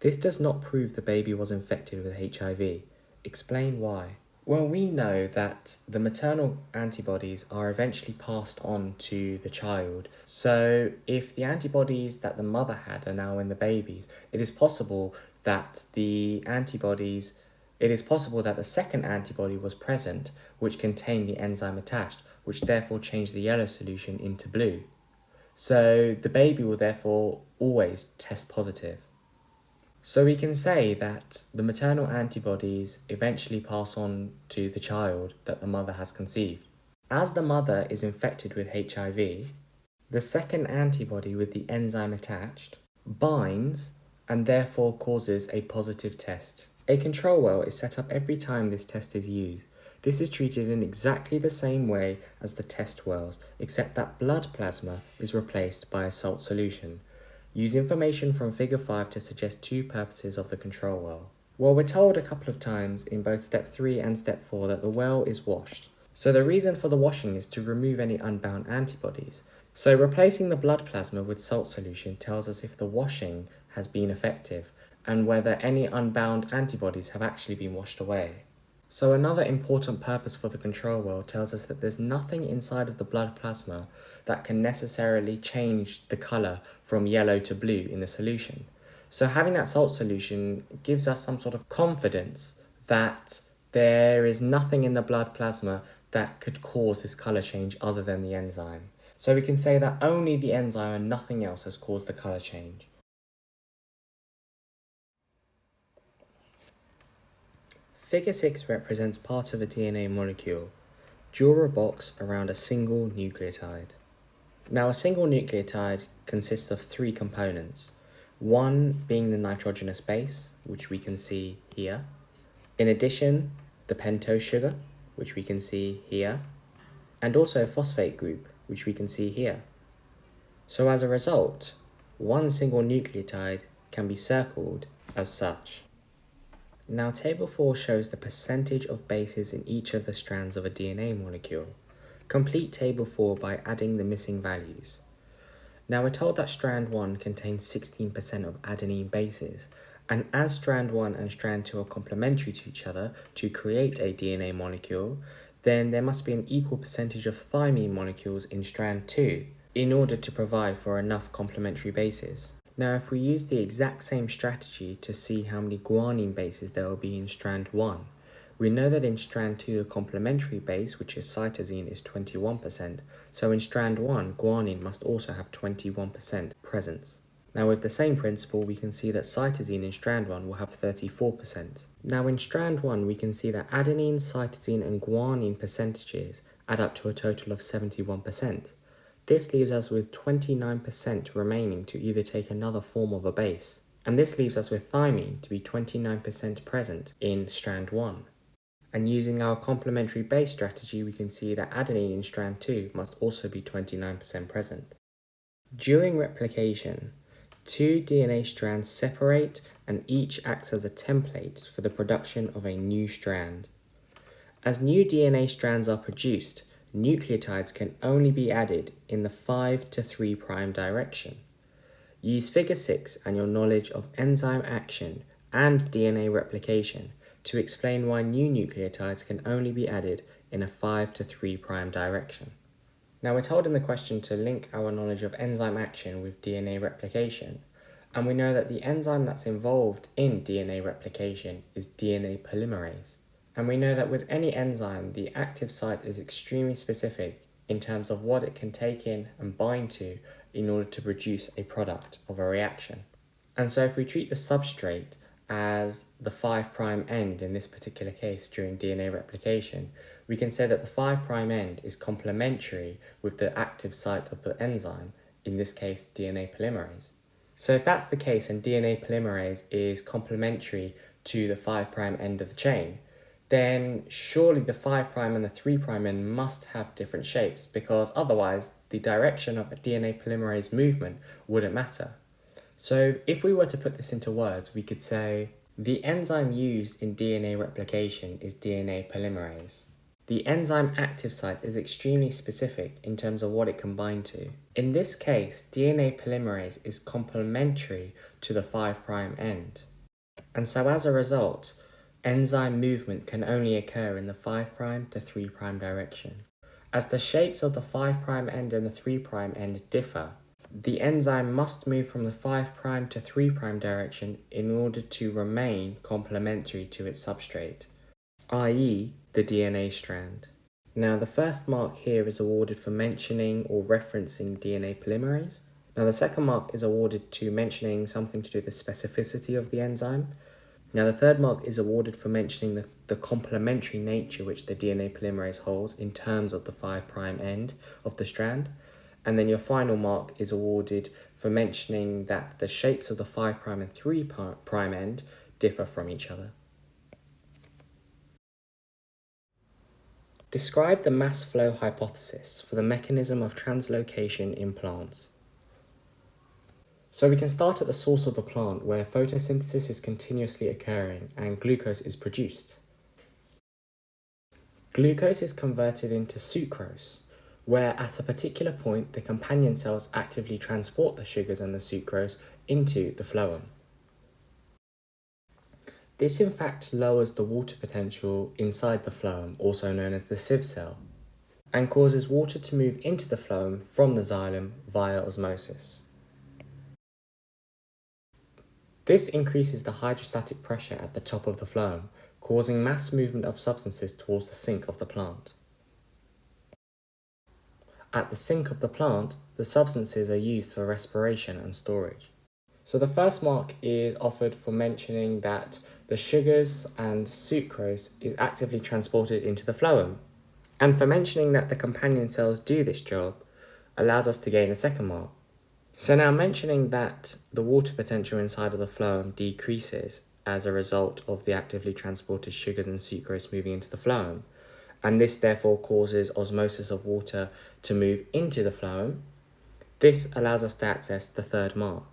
This does not prove the baby was infected with HIV. Explain why. Well, we know that the maternal antibodies are eventually passed on to the child. So if the antibodies that the mother had are now in the babies, it is possible that the second antibody was present, which contained the enzyme attached, which therefore changed the yellow solution into blue. So the baby will therefore always test positive. So we can say that the maternal antibodies eventually pass on to the child that the mother has conceived. As the mother is infected with HIV, the second antibody with the enzyme attached binds and therefore causes a positive test. A control well is set up every time this test is used. This is treated in exactly the same way as the test wells, except that blood plasma is replaced by a salt solution. Use information from figure 5 to suggest two purposes of the control well. Well, we're told a couple of times in both step 3 and step 4 that the well is washed. So the reason for the washing is to remove any unbound antibodies. So replacing the blood plasma with salt solution tells us if the washing has been effective and whether any unbound antibodies have actually been washed away. So another important purpose for the control well tells us that there's nothing inside of the blood plasma that can necessarily change the colour from yellow to blue in the solution. So having that salt solution gives us some sort of confidence that there is nothing in the blood plasma that could cause this colour change other than the enzyme. So we can say that only the enzyme and nothing else has caused the colour change. Figure 6 represents part of a DNA molecule. Draw a box around a single nucleotide. Now, a single nucleotide consists of three components. One being the nitrogenous base, which we can see here. In addition, the pentose sugar, which we can see here. And also a phosphate group, which we can see here. So as a result, one single nucleotide can be circled as such. Now, table 4 shows the percentage of bases in each of the strands of a DNA molecule. Complete table 4 by adding the missing values. Now, we're told that strand 1 contains 16% of adenine bases, and as strand 1 and strand 2 are complementary to each other to create a DNA molecule, then there must be an equal percentage of thymine molecules in strand 2 in order to provide for enough complementary bases. Now, if we use the exact same strategy to see how many guanine bases there will be in strand 1, we know that in strand 2 the complementary base, which is cytosine, is 21%, so in strand 1 guanine must also have 21% presence. Now, with the same principle, we can see that cytosine in strand 1 will have 34%. Now, in strand 1 we can see that adenine, cytosine and guanine percentages add up to a total of 71%. This leaves us with 29% remaining to either take another form of a base. And this leaves us with thymine to be 29% present in strand 1. And using our complementary base strategy, we can see that adenine in strand 2 must also be 29% present. During replication, two DNA strands separate and each acts as a template for the production of a new strand. As new DNA strands are produced, nucleotides can only be added in the 5 to 3' direction. Use figure 6 and your knowledge of enzyme action and DNA replication to explain why new nucleotides can only be added in a 5 to 3' direction. Now, we're told in the question to link our knowledge of enzyme action with DNA replication, and we know that the enzyme that's involved in DNA replication is DNA polymerase. And we know that with any enzyme, the active site is extremely specific in terms of what it can take in and bind to in order to produce a product of a reaction. And so if we treat the substrate as the 5' end in this particular case during DNA replication, we can say that the 5' end is complementary with the active site of the enzyme, in this case DNA polymerase. So if that's the case and DNA polymerase is complementary to the 5' end of the chain, then surely the 5' and the 3' end must have different shapes, because otherwise the direction of a DNA polymerase movement wouldn't matter. So if we were to put this into words, we could say the enzyme used in DNA replication is DNA polymerase. The enzyme active site is extremely specific in terms of what it can bind to. In this case, DNA polymerase is complementary to the 5' end. And so as a result, enzyme movement can only occur in the 5' to 3' direction. As the shapes of the 5' end and the 3' end differ, the enzyme must move from the 5' to 3' direction in order to remain complementary to its substrate, i.e. the DNA strand. Now, the first mark here is awarded for mentioning or referencing DNA polymerase. Now, the second mark is awarded to mentioning something to do with the specificity of the enzyme. Now, the third mark is awarded for mentioning the complementary nature which the DNA polymerase holds in terms of the 5' end of the strand. And then your final mark is awarded for mentioning that the shapes of the 5' and 3' end differ from each other. Describe the mass flow hypothesis for the mechanism of translocation in plants. So we can start at the source of the plant where photosynthesis is continuously occurring and glucose is produced. Glucose is converted into sucrose, where at a particular point the companion cells actively transport the sugars and the sucrose into the phloem. This in fact lowers the water potential inside the phloem, also known as the sieve cell, and causes water to move into the phloem from the xylem via osmosis. This increases the hydrostatic pressure at the top of the phloem, causing mass movement of substances towards the sink of the plant. At the sink of the plant, the substances are used for respiration and storage. So the first mark is offered for mentioning that the sugars and sucrose is actively transported into the phloem. And for mentioning that the companion cells do this job allows us to gain a second mark. So now mentioning that the water potential inside of the phloem decreases as a result of the actively transported sugars and sucrose moving into the phloem, and this therefore causes osmosis of water to move into the phloem, this allows us to access the third mark.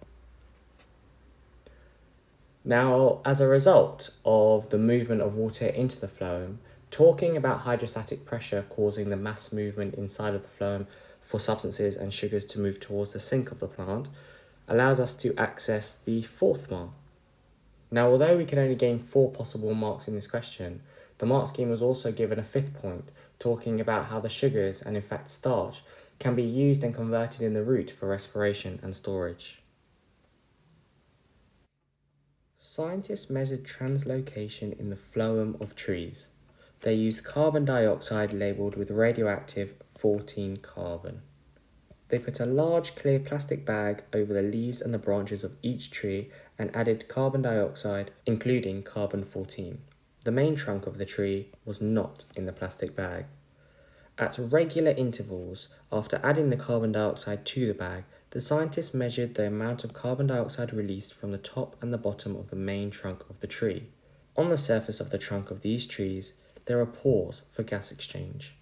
Now, as a result of the movement of water into the phloem, talking about hydrostatic pressure causing the mass movement inside of the phloem for substances and sugars to move towards the sink of the plant allows us to access the fourth mark. Now, although we can only gain 4 possible marks in this question, the mark scheme was also given a fifth point, talking about how the sugars, and in fact starch, can be used and converted in the root for respiration and storage. Scientists measured translocation in the phloem of trees. They used carbon dioxide labelled with radioactive 14 carbon. They put a large clear plastic bag over the leaves and the branches of each tree and added carbon dioxide, including carbon-14. The main trunk of the tree was not in the plastic bag. At regular intervals, after adding the carbon dioxide to the bag, the scientists measured the amount of carbon dioxide released from the top and the bottom of the main trunk of the tree. On the surface of the trunk of these trees, there are pores for gas exchange.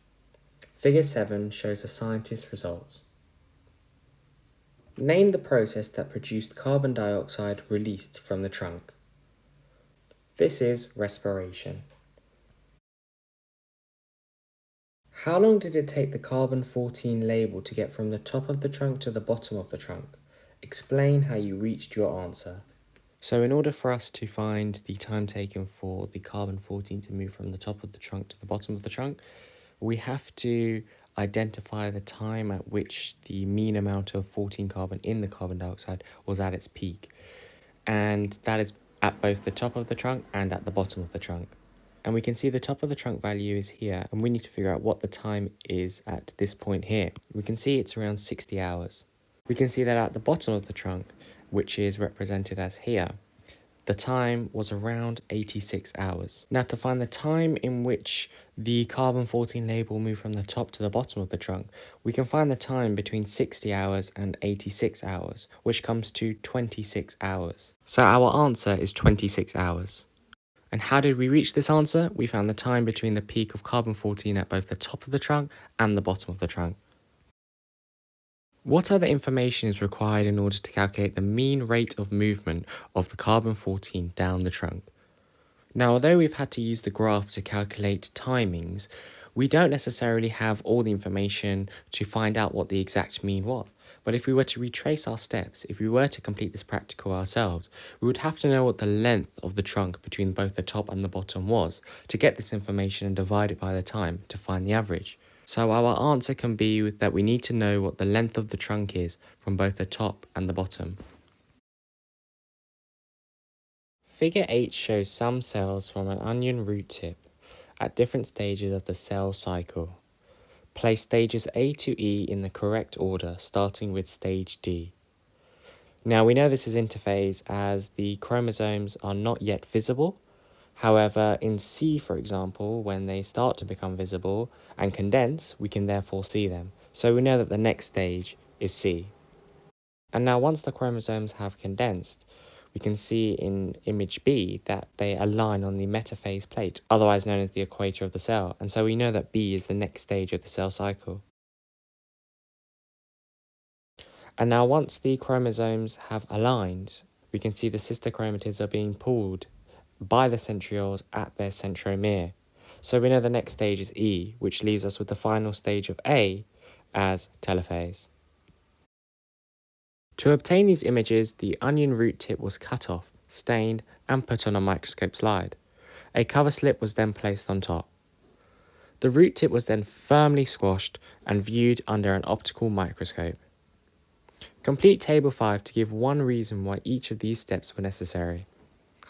Figure 7 shows the scientists' results. Name the process that produced carbon dioxide released from the trunk. This is respiration. How long did it take the carbon-14 label to get from the top of the trunk to the bottom of the trunk? Explain how you reached your answer. So in order for us to find the time taken for the carbon-14 to move from the top of the trunk to the bottom of the trunk, we have to identify the time at which the mean amount of 14 carbon in the carbon dioxide was at its peak. And that is at both the top of the trunk and at the bottom of the trunk. And we can see the top of the trunk value is here, and we need to figure out what the time is at this point here. We can see it's around 60 hours. We can see that at the bottom of the trunk, which is represented as here, the time was around 86 hours. Now, to find the time in which the carbon-14 label moved from the top to the bottom of the trunk, we can find the time between 60 hours and 86 hours, which comes to 26 hours. So our answer is 26 hours. And how did we reach this answer? We found the time between the peak of carbon-14 at both the top of the trunk and the bottom of the trunk. What other information is required in order to calculate the mean rate of movement of the carbon-14 down the trunk? Now, although we've had to use the graph to calculate timings, we don't necessarily have all the information to find out what the exact mean was. But if we were to retrace our steps, if we were to complete this practical ourselves, we would have to know what the length of the trunk between both the top and the bottom was to get this information and divide it by the time to find the average. So our answer can be that we need to know what the length of the trunk is from both the top and the bottom. Figure 8 shows some cells from an onion root tip at different stages of the cell cycle. Place stages A to E in the correct order, starting with stage D. Now we know this is interphase as the chromosomes are not yet visible. However, in C, for example, when they start to become visible and condense, we can therefore see them. So we know that the next stage is C. And now once the chromosomes have condensed, we can see in image B that they align on the metaphase plate, otherwise known as the equator of the cell, and so we know that B is the next stage of the cell cycle. And now once the chromosomes have aligned, we can see the sister chromatids are being pulled by the centrioles at their centromere. So we know the next stage is E, which leaves us with the final stage of A as telophase. To obtain these images, the onion root tip was cut off, stained, and put on a microscope slide. A cover slip was then placed on top. The root tip was then firmly squashed and viewed under an optical microscope. Complete Table 5 to give one reason why each of these steps were necessary.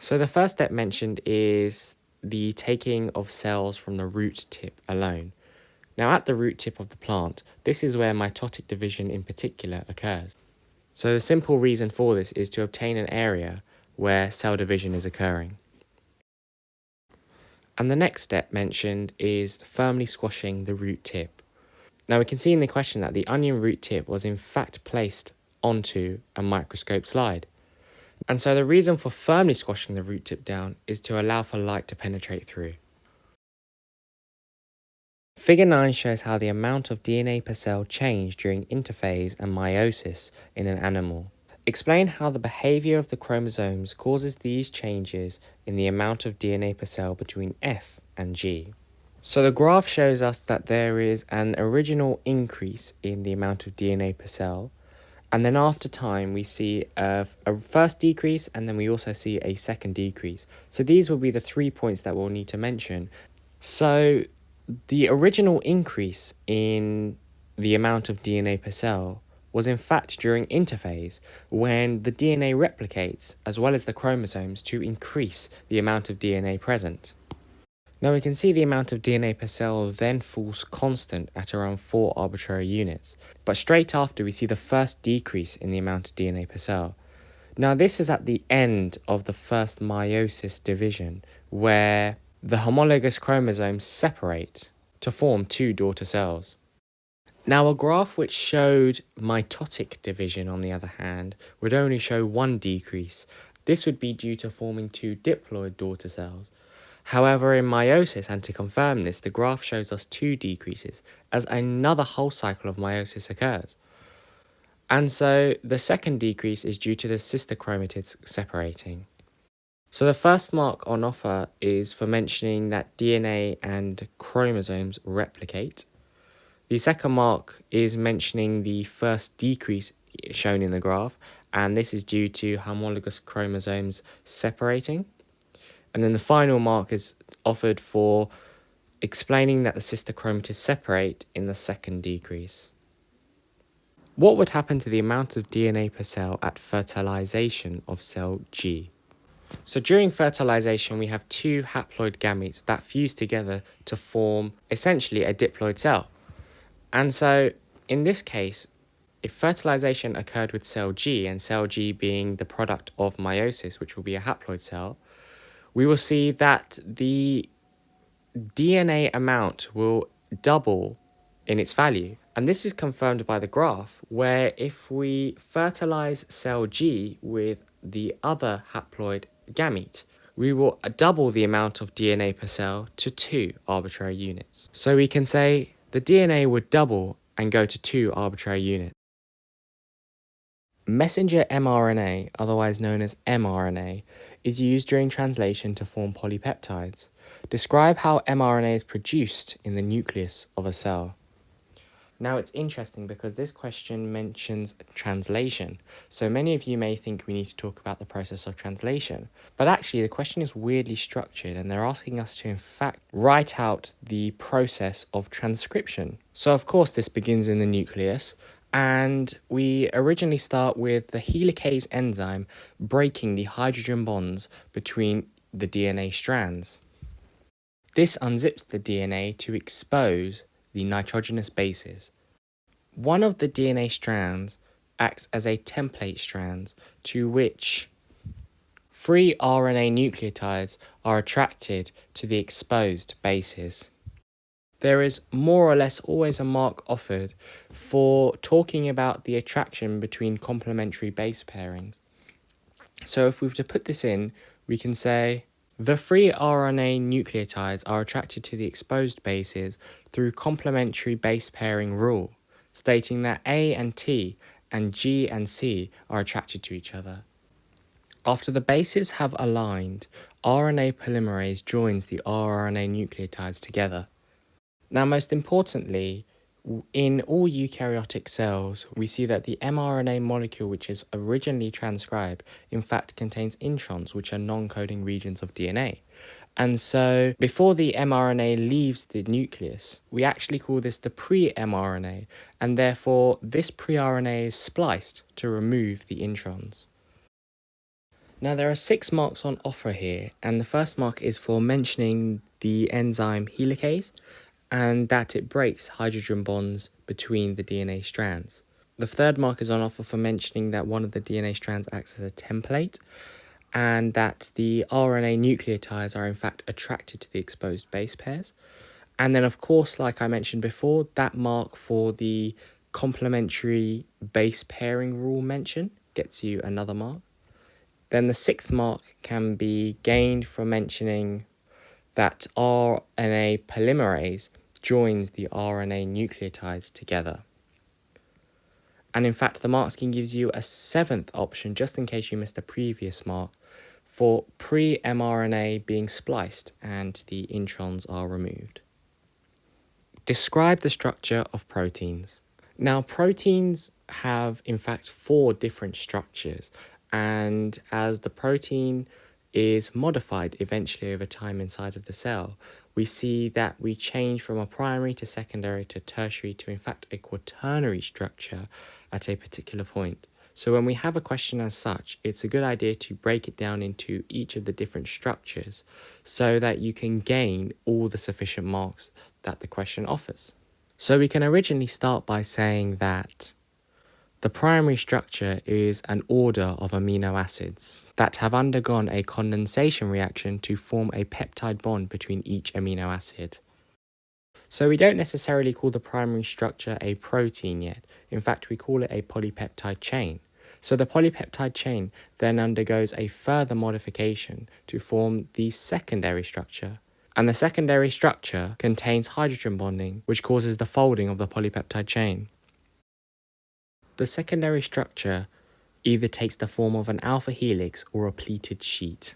So the first step mentioned is the taking of cells from the root tip alone. Now at the root tip of the plant, this is where mitotic division in particular occurs. So the simple reason for this is to obtain an area where cell division is occurring. And the next step mentioned is firmly squashing the root tip. Now we can see in the question that the onion root tip was in fact placed onto a microscope slide. And so the reason for firmly squashing the root tip down is to allow for light to penetrate through. Figure 9 shows how the amount of DNA per cell changed during interphase and meiosis in an animal. Explain how the behavior of the chromosomes causes these changes in the amount of DNA per cell between F and G. So the graph shows us that there is an original increase in the amount of DNA per cell, and then after time we see a first decrease, and then we also see a second decrease. So these will be the 3 points that we'll need to mention. So the original increase in the amount of DNA per cell was in fact during interphase, when the DNA replicates as well as the chromosomes to increase the amount of DNA present. Now we can see the amount of DNA per cell then falls constant at around 4 arbitrary units, but straight after we see the first decrease in the amount of DNA per cell. Now this is at the end of the first meiosis division, where the homologous chromosomes separate to form 2 daughter cells. Now a graph which showed mitotic division, on the other hand, would only show 1 decrease. This would be due to forming 2 diploid daughter cells. However, in meiosis, and to confirm this, the graph shows us 2 decreases, as another whole cycle of meiosis occurs. And so the second decrease is due to the sister chromatids separating. So the first mark on offer is for mentioning that DNA and chromosomes replicate. The second mark is mentioning the first decrease shown in the graph, and this is due to homologous chromosomes separating. And then the final mark is offered for explaining that the sister chromatids separate in the second decrease. What would happen to the amount of DNA per cell at fertilization of cell G? So during fertilization, we have 2 haploid gametes that fuse together to form essentially a diploid cell. And so in this case, if fertilization occurred with cell G, and cell G being the product of meiosis, which will be a haploid cell, we will see that the DNA amount will double in its value. And this is confirmed by the graph, where if we fertilize cell G with the other haploid gamete, we will double the amount of DNA per cell to 2 arbitrary units. So we can say the DNA would double and go to 2 arbitrary units. Messenger mRNA, otherwise known as mRNA, is used during translation to form polypeptides. Describe how mRNA is produced in the nucleus of a cell. Now it's interesting because this question mentions translation. So many of you may think we need to talk about the process of translation, but actually the question is weirdly structured, and they're asking us to in fact write out the process of transcription. So of course this begins in the nucleus, and we originally start with the helicase enzyme breaking the hydrogen bonds between the DNA strands. This unzips the DNA to expose the nitrogenous bases. One of the DNA strands acts as a template strand to which free RNA nucleotides are attracted to the exposed bases. There is more or less always a mark offered for talking about the attraction between complementary base pairings. So if we were to put this in, we can say the free RNA nucleotides are attracted to the exposed bases through complementary base pairing rule, stating that A and T and G and C are attracted to each other. After the bases have aligned, RNA polymerase joins the rRNA nucleotides together. Now, most importantly, in all eukaryotic cells, we see that the mRNA molecule which is originally transcribed in fact contains introns, which are non-coding regions of DNA. And so before the mRNA leaves the nucleus, we actually call this the pre-mRNA, and therefore this pre-RNA is spliced to remove the introns. Now there are 6 marks on offer here, and the first mark is for mentioning the enzyme helicase, and that it breaks hydrogen bonds between the DNA strands. The third mark is on offer for mentioning that one of the DNA strands acts as a template, and that the RNA nucleotides are in fact attracted to the exposed base pairs. And then, of course, like I mentioned before, that mark for the complementary base pairing rule mention gets you another mark. Then the 6th mark can be gained from mentioning that RNA polymerase joins the RNA nucleotides together. And in fact, the mark scheme gives you a 7th option, just in case you missed a previous mark, for pre-mRNA being spliced and the introns are removed. Describe the structure of proteins. Now, proteins have, in fact, 4 different structures, and as the protein is modified eventually over time inside of the cell, we see that we change from a primary to secondary to tertiary to in fact a quaternary structure at a particular point. So when we have a question as such, it's a good idea to break it down into each of the different structures so that you can gain all the sufficient marks that the question offers. So we can originally start by saying that the primary structure is an order of amino acids that have undergone a condensation reaction to form a peptide bond between each amino acid. So we don't necessarily call the primary structure a protein yet. In fact, we call it a polypeptide chain. So the polypeptide chain then undergoes a further modification to form the secondary structure. And the secondary structure contains hydrogen bonding, which causes the folding of the polypeptide chain. The secondary structure either takes the form of an alpha helix or a pleated sheet.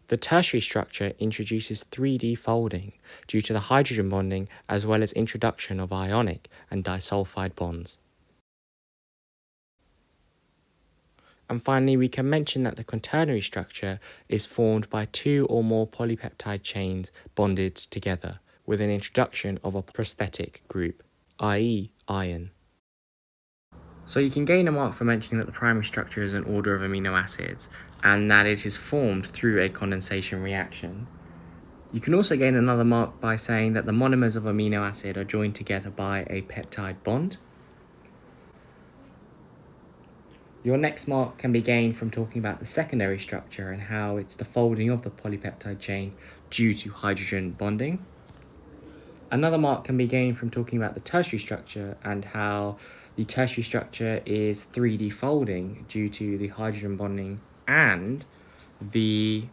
The tertiary structure introduces 3D folding due to the hydrogen bonding as well as introduction of ionic and disulfide bonds. And finally, we can mention that the quaternary structure is formed by 2 or more polypeptide chains bonded together with an introduction of a prosthetic group, i.e. iron. So you can gain a mark for mentioning that the primary structure is an order of amino acids and that it is formed through a condensation reaction. You can also gain another mark by saying that the monomers of amino acid are joined together by a peptide bond. Your next mark can be gained from talking about the secondary structure and how it's the folding of the polypeptide chain due to hydrogen bonding. Another mark can be gained from talking about the tertiary structure and how the tertiary structure is 3D folding due to the hydrogen bonding and the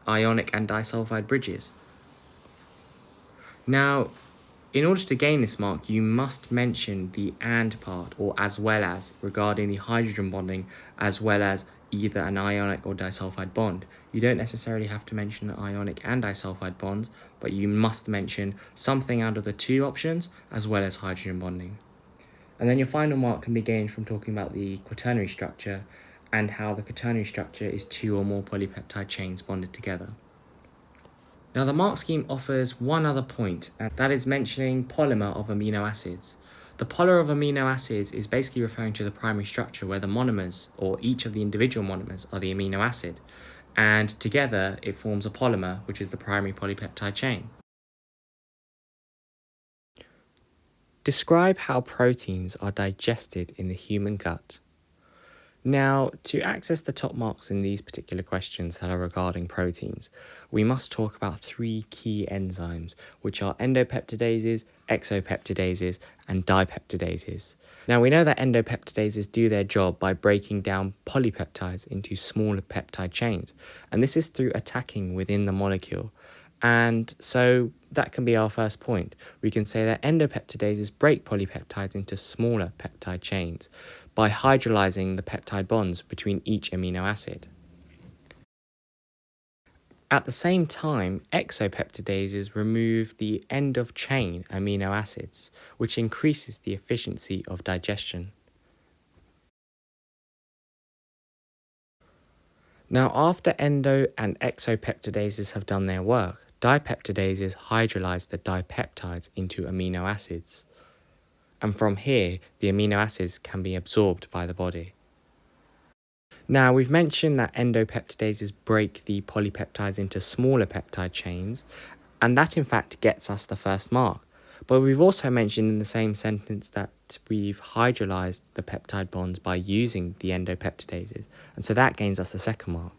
ionic and disulfide bridges. Now, in order to gain this mark, you must mention the and part, or as well as, regarding the hydrogen bonding, as well as either an ionic or disulfide bond. You don't necessarily have to mention ionic and disulfide bonds, but you must mention something out of the 2 options, as well as hydrogen bonding. And then your final mark can be gained from talking about the quaternary structure and how the quaternary structure is 2 or more polypeptide chains bonded together. Now the mark scheme offers one other point, and that is mentioning polymer of amino acids. The polymer of amino acids is basically referring to the primary structure where the monomers, or each of the individual monomers, are the amino acid, and together it forms a polymer, which is the primary polypeptide chain. Describe how proteins are digested in the human gut. Now, to access the top marks in these particular questions that are regarding proteins, we must talk about three key enzymes, which are endopeptidases, exopeptidases, and dipeptidases. Now, we know that endopeptidases do their job by breaking down polypeptides into smaller peptide chains, and this is through attacking within the molecule. And so that can be our first point. We can say that endopeptidases break polypeptides into smaller peptide chains by hydrolyzing the peptide bonds between each amino acid. At the same time, exopeptidases remove the end of chain amino acids, which increases the efficiency of digestion. Now, after endo and exopeptidases have done their work, dipeptidases hydrolyze the dipeptides into amino acids. And from here, the amino acids can be absorbed by the body. Now, we've mentioned that endopeptidases break the polypeptides into smaller peptide chains, and that in fact gets us the first mark. But we've also mentioned in the same sentence that we've hydrolyzed the peptide bonds by using the endopeptidases, and so that gains us the second mark.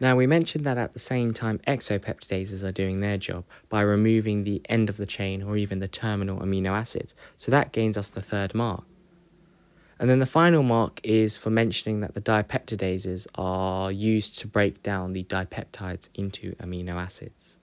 Now, we mentioned that at the same time exopeptidases are doing their job by removing the end of the chain or even the terminal amino acids, so that gains us the third mark. And then the final mark is for mentioning that the dipeptidases are used to break down the dipeptides into amino acids.